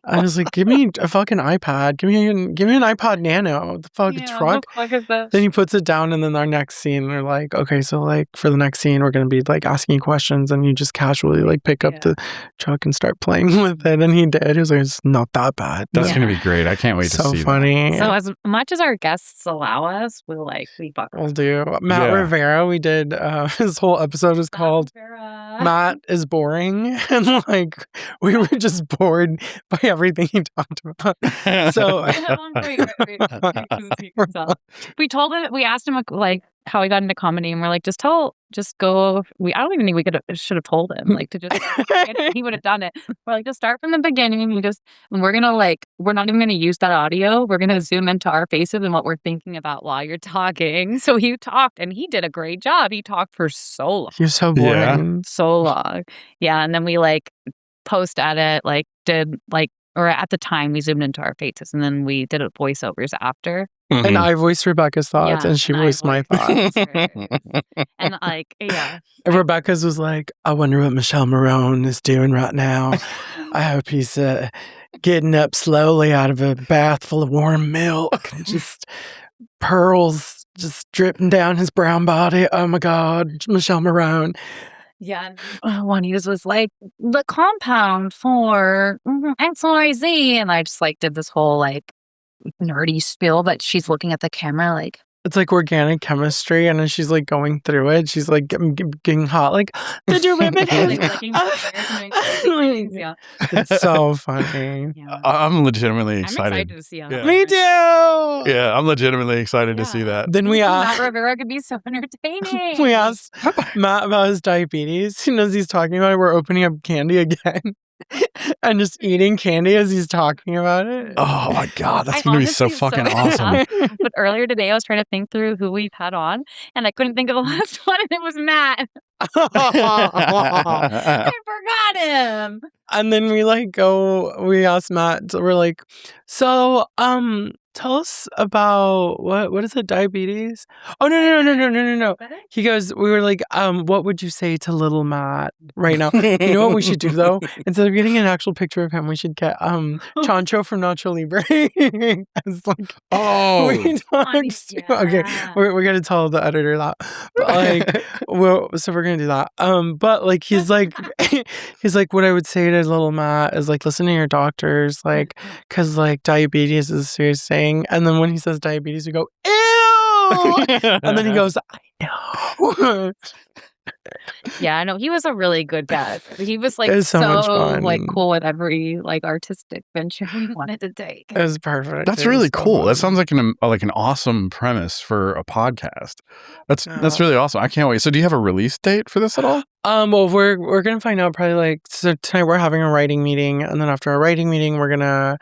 Speaker 2: I was like, "Give me a fucking iPad. Give me an iPod Nano. What the fuck truck?"
Speaker 3: What the fuck is this?
Speaker 2: Then he puts it down, and then our next scene, they're like, "Okay, so for the next scene, we're gonna be asking you questions, and you just casually pick up the truck and start playing with it." And he did. He was like, "It's not that bad."
Speaker 1: That's gonna be great. I can't wait to see.
Speaker 2: So funny.
Speaker 3: So as much as our guests allow us, we'll
Speaker 2: do. Matt Rivera, we did his whole episode was called Matt is Boring, and we were just bored by everything he talked about. So
Speaker 3: we told him, we asked him how he got into comedy, and we're like, just go. I don't even think we should have told him to just he would have done it. We're like, just start from the beginning, and we're gonna we're not even gonna use that audio. We're gonna zoom into our faces and what we're thinking about while you're talking. So he talked, and he did a great job. He talked for so long.
Speaker 2: He was so boring,
Speaker 3: so long. Yeah, and then we post edit, or at the time we zoomed into our faces, and then we did voiceovers after.
Speaker 2: Mm-hmm. And I voiced Rebecca's thoughts, and she voiced my thoughts.
Speaker 3: And
Speaker 2: Rebecca's was I wonder what Michelle Marone is doing right now. I hope he's getting up slowly out of a bath full of warm milk, just pearls just dripping down his brown body. Oh my God, Michelle Marone.
Speaker 3: Yeah, Juanita's was the compound for XYZ, and I just did this whole nerdy spiel, but she's looking at the camera
Speaker 2: it's organic chemistry, and then she's going through it. She's getting hot. Did you rip it?
Speaker 3: Yeah,
Speaker 2: it's so funny.
Speaker 3: Yeah.
Speaker 1: I'm legitimately
Speaker 3: excited.
Speaker 1: I'm excited
Speaker 3: to see it.
Speaker 1: Yeah.
Speaker 2: Me too.
Speaker 1: Yeah, I'm legitimately excited to see that.
Speaker 2: Then we
Speaker 3: Matt Rivera could be so entertaining.
Speaker 2: We asked Matt about his diabetes. He knows he's talking about it. We're opening up candy again. And just eating candy as he's talking about it.
Speaker 1: Oh my God, that's going to be so fucking awesome.
Speaker 3: But earlier today, I was trying to think through who we've had on, and I couldn't think of the last one, and it was Matt. I forgot him.
Speaker 2: And then we we asked Matt, so we're tell us about what is it? Diabetes? Oh no. He goes, we were like, what would you say to little Matt right now? You know what we should do though? Instead of getting an actual picture of him, we should get Chancho from Nacho Libre. As like, we talked okay, we're gonna tell the editor that. But like, so we're gonna do that. But like he's like what I would say to little Matt is like, listen to your doctors, like, because like diabetes is a serious thing. And then when he says diabetes, we go, ew, and then he goes, I know.
Speaker 3: Yeah, I know. He was a really good dad. He was like
Speaker 2: so much fun.
Speaker 3: like cool with every like artistic venture he wanted to take.
Speaker 2: It was perfect.
Speaker 1: That's really cool. That sounds like an awesome premise for a podcast. That's really awesome. I can't wait. So do you have a release date for this at all?
Speaker 2: Well, we're gonna find out probably like, so tonight we're having a writing meeting, and then after our writing meeting we're gonna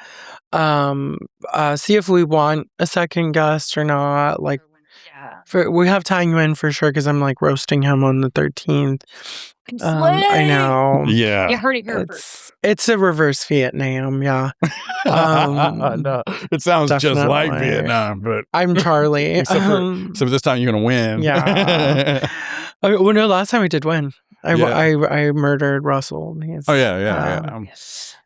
Speaker 2: see if we want a second guest or not. Like, we have Tang Yuan for sure, because I'm like roasting him on the 13th. I know.
Speaker 1: Yeah.
Speaker 3: You heard it here.
Speaker 2: It's a reverse Vietnam, yeah.
Speaker 1: No, it sounds just like Vietnam, but
Speaker 2: I'm Charlie.
Speaker 1: So this time you're gonna win.
Speaker 2: Yeah. Well, no, last time I did win. I murdered Russell.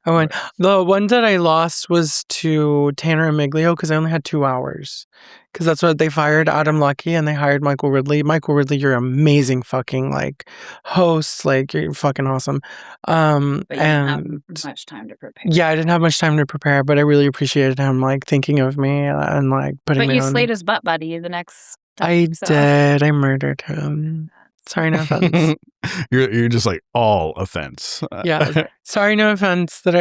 Speaker 1: I
Speaker 2: won. The one that I lost was to Tanner and Miglio, because I only had 2 hours. Because that's what they fired Adam Lucky, and they hired Michael Ridley. Michael Ridley, you're amazing fucking like host. Like, you're fucking awesome.
Speaker 3: But you didn't have much time to prepare.
Speaker 2: Yeah, I didn't have much time to prepare, but I really appreciated him like thinking of me and like putting.
Speaker 3: But you slayed his butt, buddy. The next time,
Speaker 2: I did. I murdered him. Sorry, no offense.
Speaker 1: You're just like all offense.
Speaker 2: Yeah. Sorry, no offense but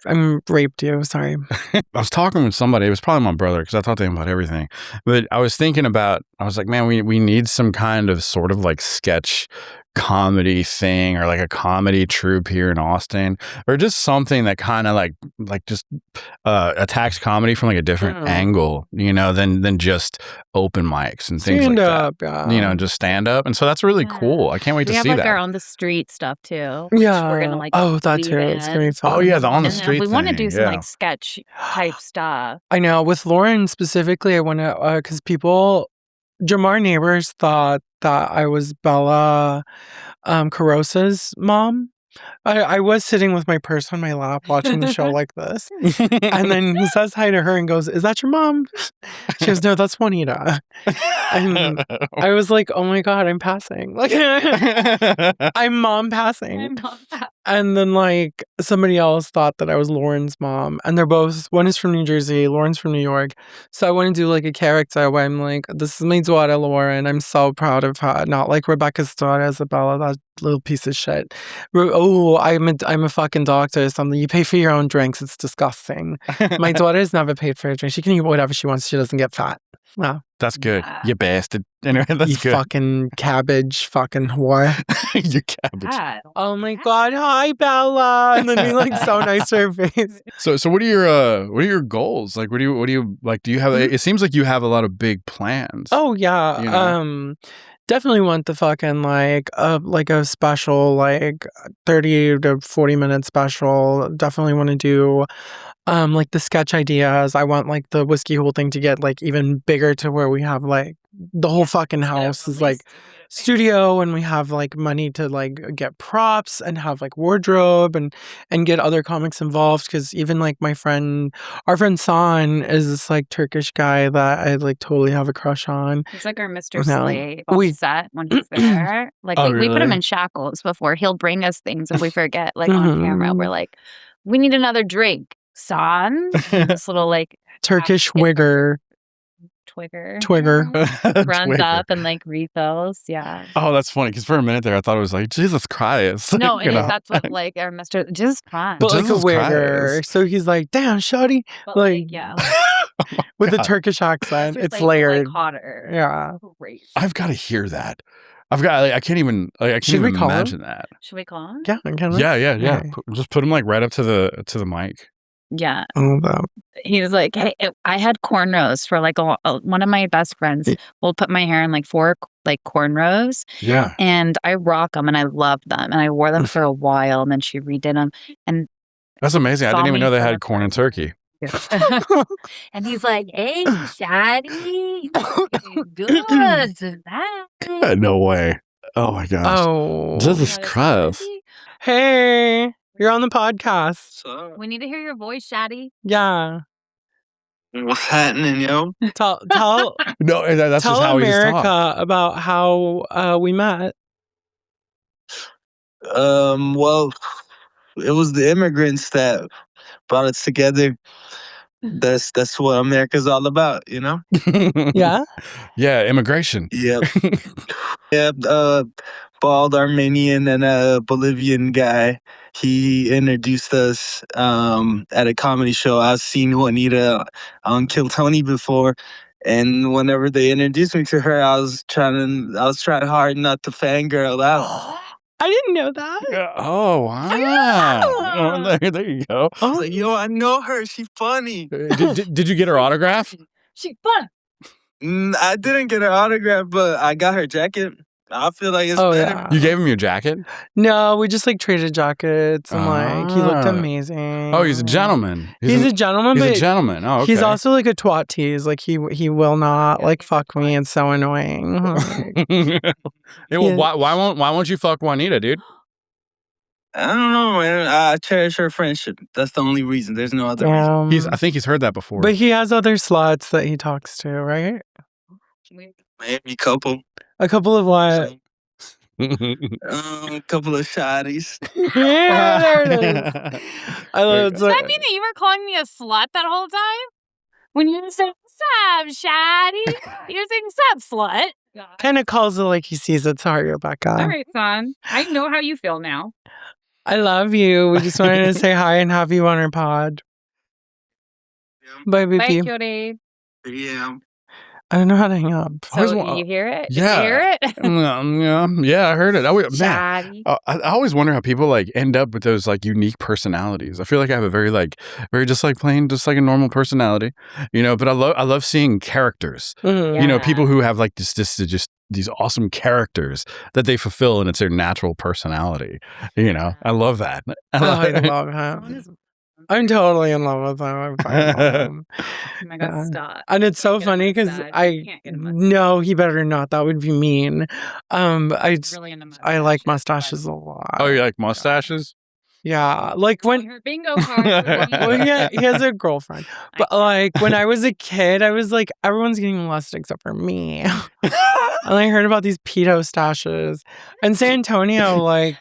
Speaker 2: I raped you. Sorry.
Speaker 1: I was talking with somebody. It was probably my brother, because I talked to him about everything. But I was thinking about, I was like, man, we need some kind of sort of like sketch comedy thing, or like a comedy troupe here in Austin, or just something that kind of like just attacks comedy from like a different angle, you know, than just open mics and things
Speaker 2: stand
Speaker 1: like
Speaker 2: up,
Speaker 1: that. You know, just stand up. And so that's really cool. I can't wait to see that.
Speaker 3: We have like our on the street stuff too.
Speaker 2: Yeah.
Speaker 3: We're gonna like
Speaker 2: that too. It's gonna be fun.
Speaker 1: Oh yeah, the on the street.
Speaker 3: We want to do some like sketch type stuff.
Speaker 2: I know. With Lauren specifically, I want to, because Jamar Neighbors thought that I was Bella Carosa's mom. I was sitting with my purse on my lap watching the show like this. And then he says hi to her and goes, "Is that your mom?" She goes, "No, that's Juanita." And I was like, "Oh my God, I'm passing." Like, I'm mom passing. And then like somebody else thought that I was Lauren's mom. And they're both, one is from New Jersey, Lauren's from New York. So I want to do like a character where I'm like, "This is my daughter, Lauren. I'm so proud of her." Not like Rebecca's daughter, Isabella, that little piece of shit. Oh, I'm a fucking doctor or something. You pay for your own drinks. It's disgusting. My daughter's never paid for a drink. She can eat whatever she wants. She doesn't get fat. Wow.
Speaker 1: That's good. Yeah. You bastard. Anyway, that's
Speaker 2: you
Speaker 1: good.
Speaker 2: Fucking cabbage, fucking whore.
Speaker 1: You cabbage.
Speaker 2: Oh my God. Hi, Bella. And then being like so nice to her face.
Speaker 1: So what are your goals? Like, what do you like? Do you have? It seems like you have a lot of big plans.
Speaker 2: Oh yeah.
Speaker 1: You know?
Speaker 2: Definitely want the fucking like a special, like 30 to 40 minute special. Definitely want to do like the sketch ideas. I want like the Whiskey Hole thing to get like even bigger, to where we have like the whole fucking house is like studio, and we have like money to like get props and have like wardrobe and get other comics involved, because even like our friend San is this like Turkish guy that I like totally have a crush on.
Speaker 3: He's like our Mr. Slade on set when he's there. Like we put him in shackles before. He'll bring us things if we forget, like on camera. We're like, "We need another drink, San." This little like
Speaker 2: Turkish wigger. Twigger
Speaker 3: runs up and like refills. Yeah.
Speaker 1: Oh, that's funny, because for a minute there I thought it was like Jesus Christ.
Speaker 3: No, that's what like our Mr. Jesus Christ.
Speaker 2: But like a wigger. So he's like, "Damn, shawty." Like
Speaker 3: yeah.
Speaker 2: With a Turkish accent. It's
Speaker 3: like,
Speaker 2: layered.
Speaker 3: Like hotter.
Speaker 2: Yeah.
Speaker 3: Great.
Speaker 1: I've got to hear that. I've got. I can't even. I can't even imagine that.
Speaker 3: Should we call him?
Speaker 2: Yeah.
Speaker 1: Yeah.
Speaker 2: Okay.
Speaker 1: Just put him like right up to the mic.
Speaker 3: Yeah.
Speaker 2: Oh,
Speaker 3: he was like, "Hey, I had cornrows for like one of my best friends will put my hair in like 4 like cornrows."
Speaker 1: Yeah.
Speaker 3: And I rock them and I love them, and I wore them for a while, and then she redid them. And
Speaker 1: that's amazing. I didn't even know they had corn and turkey.
Speaker 3: And he's like, "Hey, Shadi, good tonight."
Speaker 1: No way. Oh my gosh.
Speaker 2: Oh.
Speaker 1: Jesus Christ.
Speaker 2: Hey, you're on the podcast.
Speaker 3: We need to hear your voice, Shadi.
Speaker 2: Yeah.
Speaker 4: What's happening, yo?
Speaker 2: Tell
Speaker 1: No, that's
Speaker 2: tell
Speaker 1: just how he's
Speaker 2: America
Speaker 1: talking.
Speaker 2: about how we met.
Speaker 4: Well, it was the immigrants that brought us together. That's what America's all about, you know?
Speaker 2: Yeah?
Speaker 1: Yeah, immigration.
Speaker 4: Yep. Yep. Bald Armenian and a Bolivian guy. He introduced us at a comedy show. I've seen Juanita on Killtony before. And whenever they introduced me to her, I was trying hard not to fangirl out.
Speaker 2: I didn't know that.
Speaker 1: Oh, wow. Oh, there you go.
Speaker 4: I was like, yo, I know her. She's funny.
Speaker 1: Did you get her autograph?
Speaker 3: She's fun.
Speaker 4: I didn't get her autograph, but I got her jacket. I feel like it's better.
Speaker 2: Yeah.
Speaker 1: You gave him your jacket?
Speaker 2: No, we just like traded jackets and like he looked amazing.
Speaker 1: Oh, he's a gentleman.
Speaker 2: He's a gentleman,
Speaker 1: He's
Speaker 2: but
Speaker 1: a gentleman. Oh, okay.
Speaker 2: he's also like a twat tease. Like he will not like fuck me. It's so annoying.
Speaker 1: Yeah, well, why won't you fuck Juanita, dude?
Speaker 4: I don't know, man. I cherish her friendship. That's the only reason. There's no other reason.
Speaker 1: I think he's heard that before.
Speaker 2: But he has other sluts that he talks to, right?
Speaker 4: Maybe a couple.
Speaker 2: A couple of what?
Speaker 4: A couple of shotties.
Speaker 2: Yeah, there it is. I love it.
Speaker 3: Does that mean that you were calling me a slut that whole time? When you said, "Sup, Shadi?" You're saying, "Sup, slut."
Speaker 2: Kind of calls it like he sees it. Sorry, Rebecca.
Speaker 3: All right, son. I know how you feel now.
Speaker 2: I love you. We just wanted to say hi and have you on our pod. Bye,
Speaker 3: Bye,
Speaker 2: baby.
Speaker 3: cutie.
Speaker 4: Yeah.
Speaker 2: I don't know how to hang up.
Speaker 3: So you hear it?
Speaker 1: Yeah.
Speaker 3: Did you hear it?
Speaker 1: Yeah, I heard it. Man,
Speaker 3: Shadi.
Speaker 1: I always wonder how people like end up with those like unique personalities. I feel like I have a very just like plain, just like a normal personality, you know. But I love seeing characters.
Speaker 2: Mhm.
Speaker 1: You know, people who have like just these awesome characters that they fulfill, and it's their natural personality. You know, I love that.
Speaker 2: I love him. I'm totally in love with him. I'm fine with him.
Speaker 3: Oh my God, stop.
Speaker 2: And it's so funny because no, he better not. That would be mean. I like mustaches a lot.
Speaker 1: Oh, you like mustaches?
Speaker 2: Yeah, like when
Speaker 3: Her bingo card.
Speaker 2: well, yeah, he has a girlfriend. But like when I was a kid, I was like, everyone's getting molested except for me. And I heard about these pedo stashes. And San Antonio, like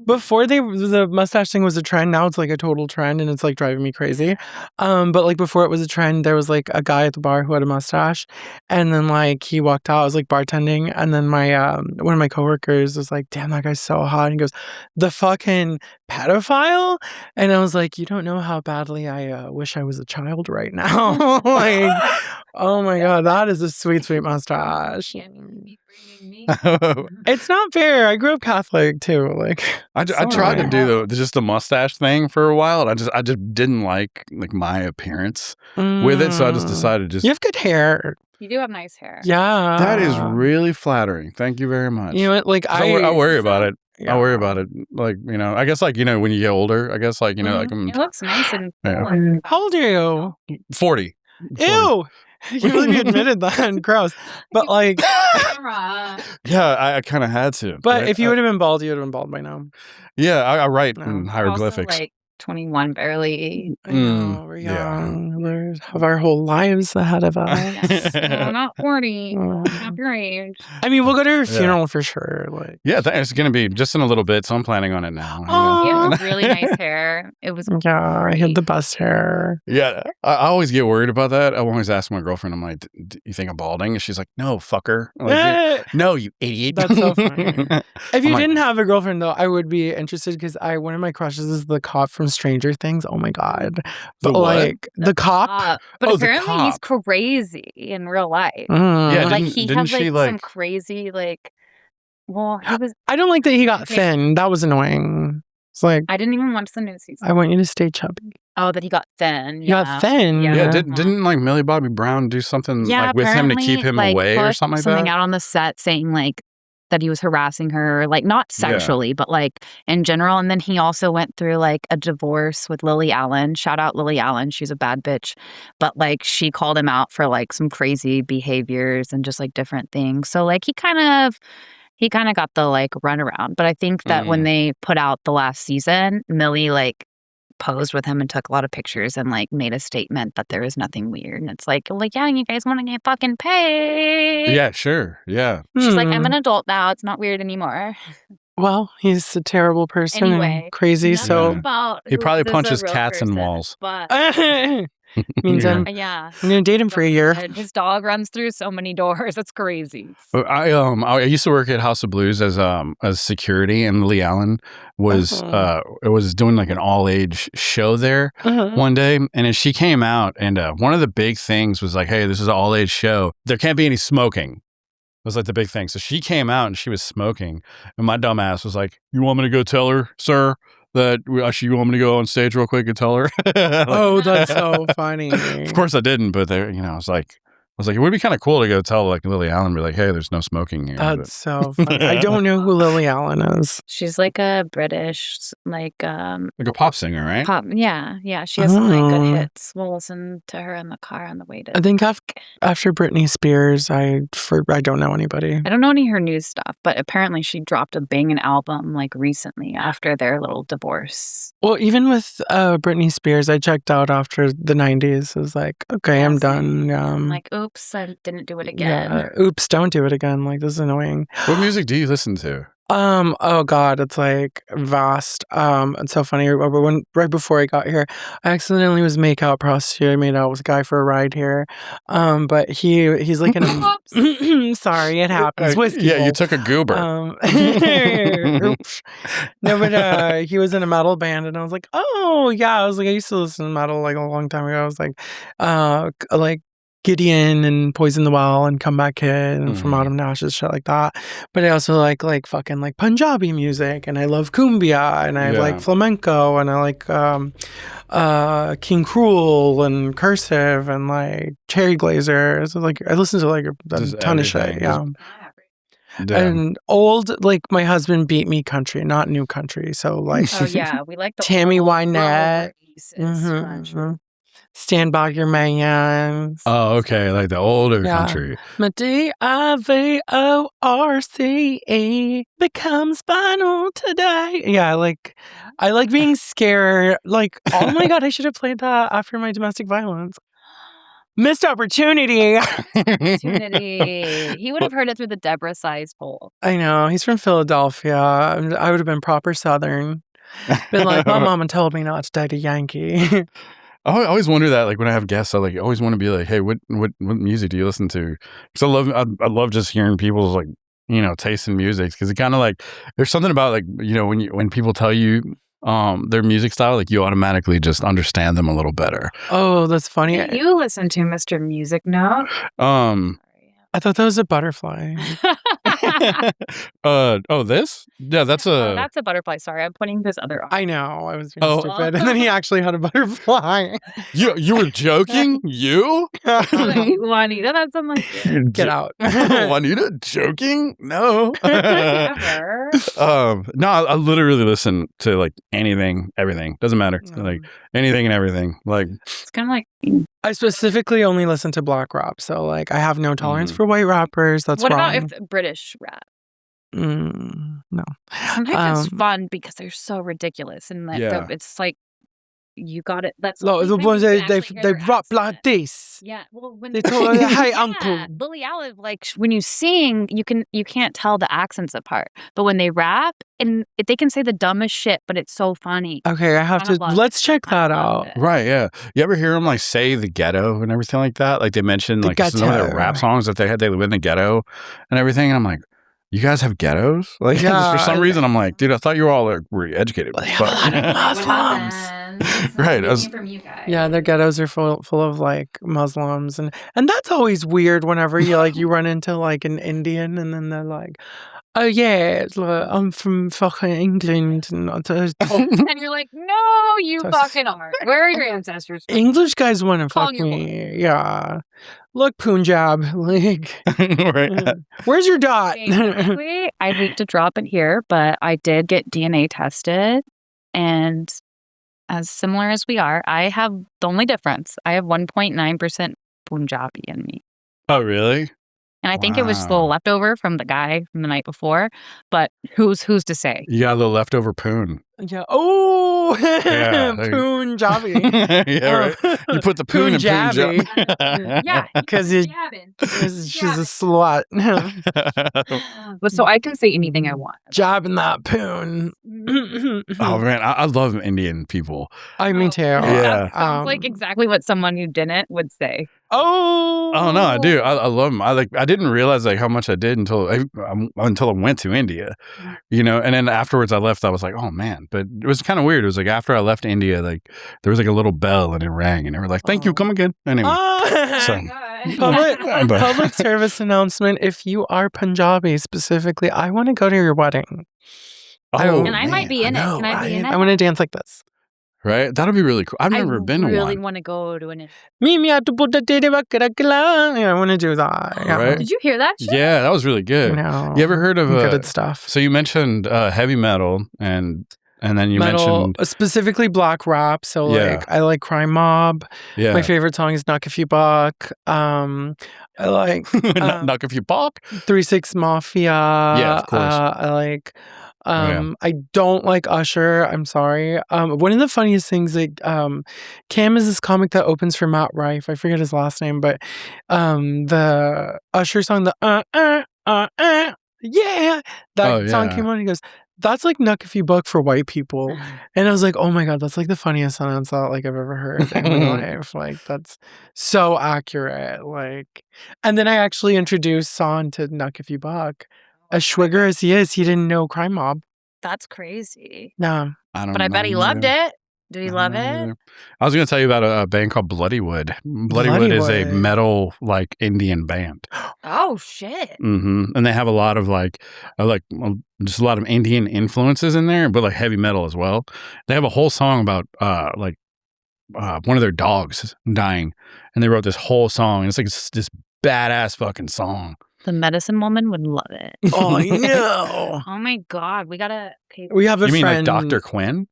Speaker 2: before the mustache thing was a trend, now it's like a total trend and it's like driving me crazy. But like before it was a trend, there was like a guy at the bar who had a mustache, and then like he walked out. I was like bartending, and then my one of my coworkers was like, "Damn, that guy's so hot." And he goes, "The fucking pedophile?" And I was like, "You don't know how badly I wish I was a child right now." Like, oh my God, that is a sweet, sweet mustache. It's not fair. I grew up Catholic too. Like
Speaker 1: I tried to do the mustache thing for a while, and I just didn't like my appearance with it, so I just decided
Speaker 2: you have good hair.
Speaker 3: You do have nice hair.
Speaker 2: Yeah,
Speaker 1: that is really flattering. Thank you very much.
Speaker 2: You know what? Like
Speaker 1: I worry about it.
Speaker 2: Yeah.
Speaker 1: I worry about it. Like, you know, I guess like, you know, when you get older, I guess like, you know, like
Speaker 3: It looks nice and
Speaker 1: Yeah.
Speaker 2: How old are you?
Speaker 1: 40.
Speaker 2: Ew. You really admitted that. Gross. But like,
Speaker 1: Yeah, I kind of had to.
Speaker 2: but if you would have been bald, you would have been bald by now.
Speaker 1: Yeah, I write
Speaker 2: No.
Speaker 1: in hieroglyphics.
Speaker 3: Also, like 21 barely.
Speaker 2: I know, we're young. We have our whole lives ahead of us.
Speaker 3: Well, not 40.
Speaker 2: Oh.
Speaker 3: Not your age.
Speaker 2: I mean, we'll go to her funeral for sure. Like,
Speaker 1: Yeah, it's going to be just in a little bit, so I'm planning on it now. you know.
Speaker 2: Oh.
Speaker 3: You have really nice hair. It was
Speaker 2: yeah, I had the best hair.
Speaker 1: Yeah, I always get worried about that. I always ask my girlfriend, I'm like, you think I'm balding? And she's like, no, fucker. I'm like, no, you idiot.
Speaker 2: That's so funny. If you
Speaker 1: I'm
Speaker 2: didn't have a girlfriend, though, I would be interested because one of my crushes is the cop from Stranger Things. Oh my God.
Speaker 1: The
Speaker 2: But
Speaker 1: what?
Speaker 2: like, the cop.
Speaker 3: But
Speaker 1: Oh, the
Speaker 3: apparently he's
Speaker 1: cop.
Speaker 3: crazy in real life.
Speaker 1: Yeah,
Speaker 3: Like
Speaker 1: didn't-
Speaker 3: he
Speaker 1: didn't
Speaker 3: has
Speaker 1: she,
Speaker 3: like some
Speaker 1: like-
Speaker 3: crazy like. Well, he was.
Speaker 2: I don't like that he got
Speaker 3: Okay.
Speaker 2: thin. That was annoying. It's like,
Speaker 3: I didn't even watch the new season.
Speaker 2: I want you to stay chubby.
Speaker 3: Oh, that he got thin.
Speaker 2: You got thin.
Speaker 3: Yeah.
Speaker 1: Yeah, didn't like Millie Bobby Brown do something
Speaker 3: Yeah,
Speaker 1: like with him to keep
Speaker 3: apparently,
Speaker 1: him
Speaker 3: like,
Speaker 1: away or
Speaker 3: put
Speaker 1: something like
Speaker 3: something
Speaker 1: that?
Speaker 3: out on the set saying like that he was harassing her, like not sexually, but like in general. And then he also went through like a divorce with Lily Allen. Shout out Lily Allen. She's a bad bitch. But like she called him out for like some crazy behaviors and just like different things. So like he kind of got the like runaround. But I think that when they put out the last season, Millie like posed with him and took a lot of pictures and like made a statement that there was nothing weird. And it's like, yeah, you guys want to get fucking paid.
Speaker 1: Yeah, sure. Yeah.
Speaker 3: She's like, I'm an adult now. It's not weird anymore.
Speaker 2: Well, he's a terrible person and crazy. So
Speaker 1: he probably punches cats in walls.
Speaker 3: But
Speaker 2: means I'm gonna date him for a year.
Speaker 3: His dog runs through so many doors. It's crazy.
Speaker 1: I used to work at House of Blues as security, and Lily Allen was doing like an all age show there one day, and as she came out, and one of the big things was like, hey, this is an all age show. There can't be any smoking. It was like the big thing. So she came out and she was smoking, and my dumb ass was like, "You want me to go tell her, sir, that you want me to go on stage real quick and tell her?" Like,
Speaker 2: oh, that's so funny.
Speaker 1: Of course I didn't, but there, I was like, it would be kind of cool to go tell like Lily Allen, be like, "Hey, there's no smoking here."
Speaker 2: That's so funny. I don't know who Lily Allen is.
Speaker 3: She's like a British, like
Speaker 1: a pop singer, right?
Speaker 3: Pop, yeah. She has some like good hits. We'll listen to her in the car on the way to.
Speaker 2: I think after Britney Spears, I don't know anybody.
Speaker 3: I don't know any of her new stuff, but apparently she dropped a banging album like recently after their little divorce.
Speaker 2: Well, even with Britney Spears, I checked out after the 90s. I was like, okay, I'm done.
Speaker 3: I'm like, oops, I didn't do it again.
Speaker 2: Yeah, oops, don't do it again. Like, this is annoying.
Speaker 1: What music do you listen to?
Speaker 2: Oh God, it's like vast. It's so funny. Right before I got here, I accidentally was make-out prostitute. I made out with a guy for a ride here. But he's like in a sorry, it happens with people.
Speaker 1: Yeah, you took a goober.
Speaker 2: No, but he was in a metal band, and I was like, oh yeah. I was like, I used to listen to metal like a long time ago. I was like Gideon and Poison the Well and Comeback Kid and From Autumn to Ashes, shit like that. But I also like fucking like Punjabi music, and I love cumbia, and I like flamenco, and I like King Cruel and Cursive and like Cherry Glazer. So like I listen to like a ton of shit. Yeah. And old, like my husband beat me country, not new country. So like
Speaker 3: we like the
Speaker 2: Tammy Wynette. Stand By Your Man.
Speaker 1: Oh, okay. Like the older country.
Speaker 2: My DIVORCE becomes final today. Yeah, I like being scared. Like, oh my God, I should have played that after my domestic violence. Missed opportunity.
Speaker 3: He would have heard it through the Deborah size hole.
Speaker 2: I know. He's from Philadelphia. I would have been proper Southern. Been like, my mama told me not to date a Yankee.
Speaker 1: I always wonder that, like when I have guests, I always want to be like, hey, what music do you listen to? Because I love just hearing people's like, taste in music, because it kind of like, there's something about like, when people tell you their music style, like you automatically just understand them a little better.
Speaker 2: Oh, that's funny.
Speaker 3: You listen to Mr. Music Note?
Speaker 2: I thought that was a butterfly.
Speaker 1: This? Yeah, that's a
Speaker 3: butterfly. Sorry, I'm putting this other on.
Speaker 2: I know, I was being stupid. And then he actually had a butterfly.
Speaker 1: You were joking? You?
Speaker 3: Juanita, that's something like that.
Speaker 2: Get out.
Speaker 1: Juanita, joking? No.
Speaker 3: Never.
Speaker 1: No, I literally listen to like anything, everything. Doesn't matter. Like anything and everything. Like
Speaker 3: it's kind of like
Speaker 2: I specifically only listen to black rap, so like I have no tolerance for white rappers. That's
Speaker 3: what
Speaker 2: wrong.
Speaker 3: about if British rap?
Speaker 2: No.
Speaker 3: Sometimes it's fun because they're so ridiculous, and it's like you got it. That's
Speaker 2: they rap like this.
Speaker 3: Yeah, well, when
Speaker 2: they talk, hey uncle.
Speaker 3: Lily Allen, like when you sing, you can't tell the accents apart, but when they rap, and they can say the dumbest shit, but it's so funny.
Speaker 2: Okay, I have to. Let's check that out.
Speaker 1: Right? Yeah. You ever hear them like say the ghetto and everything like that? Like they mentioned like some of their rap songs that they live in the ghetto and everything, and I'm like, you guys have ghettos? Like, for some reason, I'm like, dude, I thought you all were educated.
Speaker 2: They have a lot of Muslims.
Speaker 1: Right.
Speaker 3: From you guys.
Speaker 2: Yeah, their ghettos are full of like Muslims, and that's always weird whenever you run into like an Indian, and then they're like, Oh yeah, I'm from fucking England. And
Speaker 3: And you're like, no, you fucking aren't. Where are your ancestors from?
Speaker 2: English guys want to fuck
Speaker 3: Calling your
Speaker 2: me. Yeah. Look, Punjab. Like,
Speaker 1: Right.
Speaker 2: where's your dot?
Speaker 3: Basically, I hate to drop it here, but I did get DNA tested. And as similar as we are, I have the only difference. I have 1.9% Punjabi in me.
Speaker 1: Oh, really?
Speaker 3: And I think it was just a little leftover from the guy from the night before. But who's to say?
Speaker 1: You got a little leftover poon.
Speaker 2: Yeah. Oh,
Speaker 1: Yeah,
Speaker 2: Punjabi.
Speaker 1: Yeah, right. You put the poon in
Speaker 2: Punjabi.
Speaker 1: Punjab.
Speaker 3: Yeah,
Speaker 2: Because she's a slut.
Speaker 3: But so I can say anything I want.
Speaker 2: Jabbing that poon.
Speaker 1: Oh man, I love Indian people.
Speaker 2: Me too.
Speaker 1: Yeah.
Speaker 3: Sounds like exactly what someone who didn't would say.
Speaker 1: Oh no, I do. I love them. I didn't realize like how much I did until I went to India, you know. And then afterwards, I left. I was like, oh man. But it was kind of weird. It was like after I left India, like there was like a little bell and it rang, and they were like, "Thank you, come again." Anyway, so
Speaker 2: public service announcement: if you are Punjabi specifically, I want to go to your wedding.
Speaker 3: And I might be in it. Can I be in it?
Speaker 2: I want to dance like this.
Speaker 1: Right? That'll be really cool. I've never been to one.
Speaker 3: I really want to go to an.
Speaker 2: I want to do that. Yeah.
Speaker 1: Right?
Speaker 3: Did you hear that shit?
Speaker 1: Yeah, that was really good.
Speaker 2: No,
Speaker 1: You ever heard of
Speaker 2: good stuff?
Speaker 1: So you mentioned heavy metal and then you mentioned
Speaker 2: specifically black rap. So like I like Crime Mob.
Speaker 1: Yeah.
Speaker 2: My favorite song is Knock If You Buck. I like
Speaker 1: Knock If You Buck.
Speaker 2: 3-6 Mafia.
Speaker 1: Yeah, of course.
Speaker 2: I like I don't like Usher. I'm sorry. One of the funniest things, like, Cam is this comic that opens for Matt Rife. I forget his last name, but the Usher song, yeah, that song came on. He goes, "That's like Nuck If You Buck for white people," and I was like, "Oh my god, that's like the funniest sentence that like I've ever heard in my life." Like that's so accurate. Like, and then I actually introduced Son to Nuck If You Buck. As Schwigger as he is, he didn't know Crime Mob.
Speaker 3: That's crazy.
Speaker 2: No.
Speaker 3: But I bet he loved it. Did he love it?
Speaker 1: I was going to tell you about a band called Bloodywood. Bloodywood is a metal, like, Indian band.
Speaker 3: Oh, shit.
Speaker 1: Mm-hmm. And they have a lot of, just a lot of Indian influences in there, but, like, heavy metal as well. They have a whole song about, one of their dogs dying. And they wrote this whole song. And it's, like, this badass fucking song.
Speaker 3: The medicine woman would love it.
Speaker 2: Oh, no.
Speaker 3: Oh, my God. We got to...
Speaker 2: We have a friend.
Speaker 1: You mean like Dr. Quinn?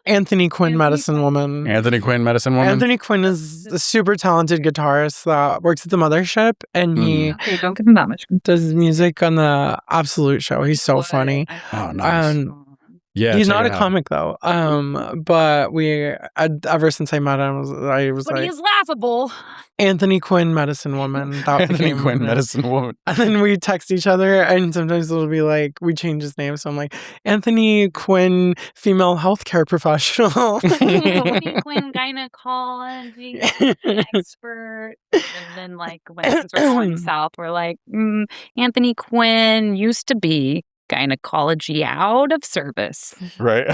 Speaker 2: Anthony Quinn, medicine woman.
Speaker 1: Anthony Quinn, medicine woman?
Speaker 2: Anthony Quinn is a super talented guitarist that works at the Mothership, and he
Speaker 3: don't give him that much.
Speaker 2: Does music on the Absolute Show. He's so funny.
Speaker 1: Oh, nice. Yeah,
Speaker 2: he's not a comic though. But ever since I met him, I was
Speaker 3: but
Speaker 2: like,
Speaker 3: he's laughable.
Speaker 2: Anthony Quinn, medicine woman.
Speaker 1: Anthony Quinn, medicine woman.
Speaker 2: And then we text each other, and sometimes it'll be like we change his name. So I'm like, Anthony Quinn, female healthcare professional.
Speaker 3: Anthony Quinn, gynecology expert. And then like when things were going south, we're like, Anthony Quinn used to be gynecology out of service.
Speaker 1: Right.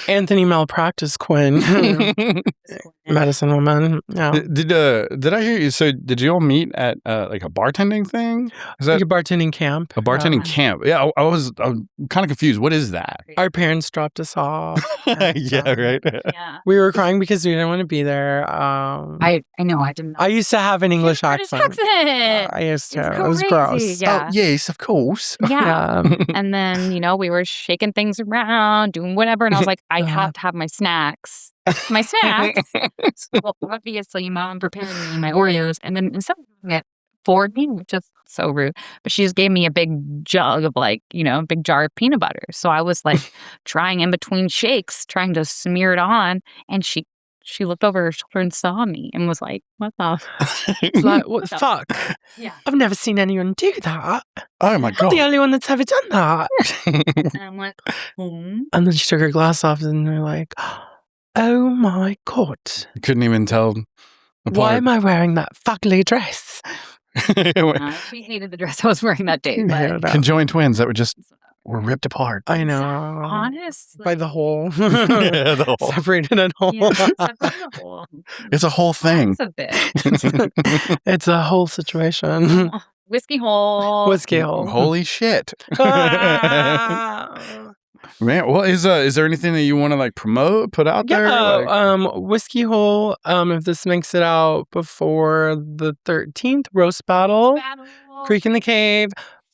Speaker 1: Anthony
Speaker 2: Malpractice Quinn. Medicine woman. Yeah.
Speaker 1: Did I hear you? So did you all meet at like a bartending thing?
Speaker 2: Is that like a bartending camp?
Speaker 1: A bartending camp. Yeah. I'm kind of confused. What is that?
Speaker 2: Our parents dropped us off.
Speaker 1: Yeah, right.
Speaker 3: Yeah.
Speaker 2: We were crying because we didn't want to be there.
Speaker 3: I know. I didn't.
Speaker 2: I used to have an English accent.
Speaker 3: I
Speaker 2: used to. It was gross.
Speaker 3: Yeah.
Speaker 1: Oh, yes, of course.
Speaker 3: Yeah. And then, we were shaking things around, doing whatever. And I was like, I have to have my snacks. My snacks. So obviously, Mom prepared me my Oreos. And then instead of doing it for me, which is so rude, but she just gave me a big jug of big jar of peanut butter. So I was like trying in between shakes, trying to smear it on. And she looked over her shoulder and saw me and was like, what the?
Speaker 2: Like, what the fuck?
Speaker 3: Yeah.
Speaker 2: I've never seen anyone do that.
Speaker 1: Oh my God.
Speaker 2: I'm the only one that's ever done that.
Speaker 3: And I'm like,
Speaker 2: And then she took her glass off and they're like, oh my God.
Speaker 1: You couldn't even tell apart.
Speaker 2: Why am I wearing that fugly dress?
Speaker 3: She hated the dress I was wearing that day. But
Speaker 1: conjoined twins that were ripped apart.
Speaker 2: I know.
Speaker 3: Honestly.
Speaker 2: By the hole.
Speaker 1: Yeah, the hole.
Speaker 2: Separated at hole.
Speaker 3: Yeah, separated a hole.
Speaker 1: It's a whole thing.
Speaker 3: It's a bit.
Speaker 2: It's a whole situation.
Speaker 3: Whiskey hole.
Speaker 2: Whiskey hole.
Speaker 1: Holy shit. Man, well, is there anything that you want to like promote, put out there? Like...
Speaker 2: Whiskey hole. If this makes it out before the 13th, roast battle. Creek in the Cave.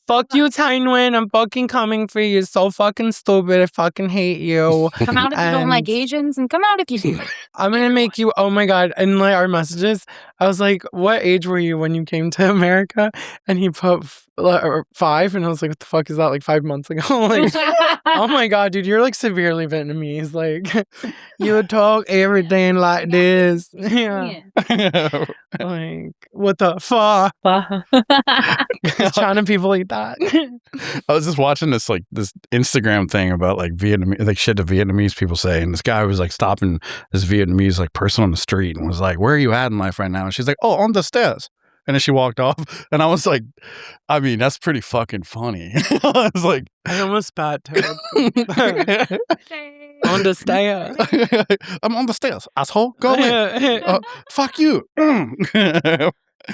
Speaker 2: Fuck you, Tynwin. I'm fucking coming for you. You're so fucking stupid. I fucking hate you.
Speaker 3: Come out if you don't like Asians, and come out if you do.
Speaker 2: I'm gonna make you. Oh my god! In like our messages, I was like, "What age were you when you came to America?" And he put 5, and I was like, "What the fuck is that? Like 5 months ago?" Like, oh my god, dude, you're like severely Vietnamese. Like, you would talk everything like this. Yeah. Like, what the fuck? China people eat that.
Speaker 1: I was just watching this Instagram thing about like Vietnamese, like shit the Vietnamese people say, and this guy was like stopping this Vietnamese like person on the street and was like, "Where are you at in life right now?" And she's like, "Oh, on the stairs." And then she walked off, and I was like, I mean, that's pretty fucking funny. I was like,
Speaker 2: I almost spat too. On the stairs.
Speaker 1: I'm on the stairs, asshole. Go away. Fuck you.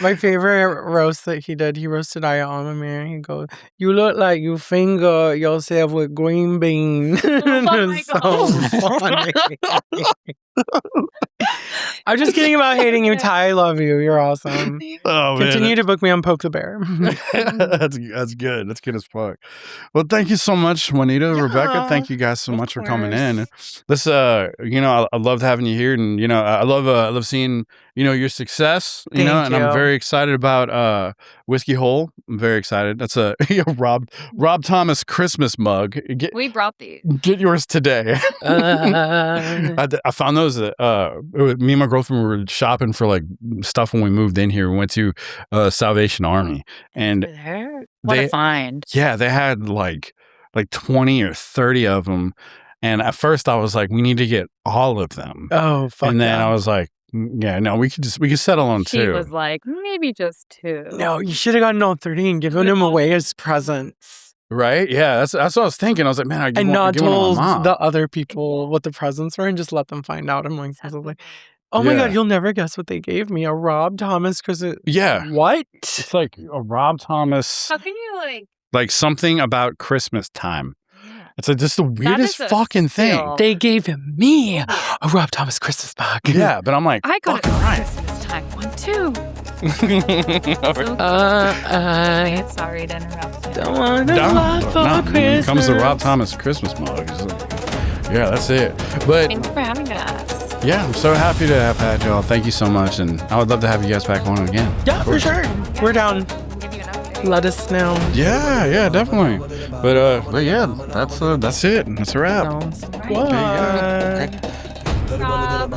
Speaker 2: My favorite roast that he did, he roasted Aya Amamir. He goes, "You look like you finger yourself with green beans."
Speaker 3: Oh my
Speaker 2: so funny. I'm just kidding about hating you, Ty. I love you. You're awesome.
Speaker 1: Oh,
Speaker 2: Continue to book me on Poke the Bear.
Speaker 1: That's good. That's good as fuck. Well, thank you so much, Juanita, Rebecca. Thank you guys so much for coming in. This, I loved having you here, and I love seeing your success.
Speaker 2: Thank
Speaker 1: and
Speaker 2: you.
Speaker 1: I'm very excited about Whiskey Hole. I'm very excited. That's a Rob Thomas Christmas mug.
Speaker 3: We brought these.
Speaker 1: Get yours today. I found those at me and my girlfriend were shopping for like stuff when we moved in here. We went to Salvation Army, and
Speaker 3: what a find!
Speaker 1: Yeah, they had like 20 or 30 of them, and at first I was like, we need to get all of them.
Speaker 2: Oh, fuck!
Speaker 1: And then I was like, yeah, no, we could settle on 2.
Speaker 3: She was like, maybe just 2.
Speaker 2: No, you should have gotten all 30 and given them away as presents.
Speaker 1: Right? Yeah, that's what I was thinking. I was like, man, I
Speaker 2: not told
Speaker 1: my mom.
Speaker 2: the other people what the presents were and just let them find out. I'm like, oh my god, you'll never guess what they gave me. A Rob Thomas Christmas.
Speaker 1: Yeah.
Speaker 2: What?
Speaker 1: It's like a Rob Thomas.
Speaker 3: How can you
Speaker 1: like something about Christmas time? Yeah. It's like just the weirdest fucking thing.
Speaker 2: They gave me a Rob Thomas Christmas mug.
Speaker 1: Yeah, but I'm like,
Speaker 3: I got a Christmas time one too. Sorry to interrupt.
Speaker 2: Don't want for Christmas.
Speaker 1: Comes the Rob Thomas Christmas mug. Yeah, that's it. But
Speaker 3: thanks for having us.
Speaker 1: Yeah, I'm so happy to have had y'all. Thank you so much, and I would love to have you guys back on again.
Speaker 2: Yeah, for sure. We're down. Let us know.
Speaker 1: Yeah, definitely. But yeah, that's it. That's a wrap.
Speaker 2: What?
Speaker 3: Rob.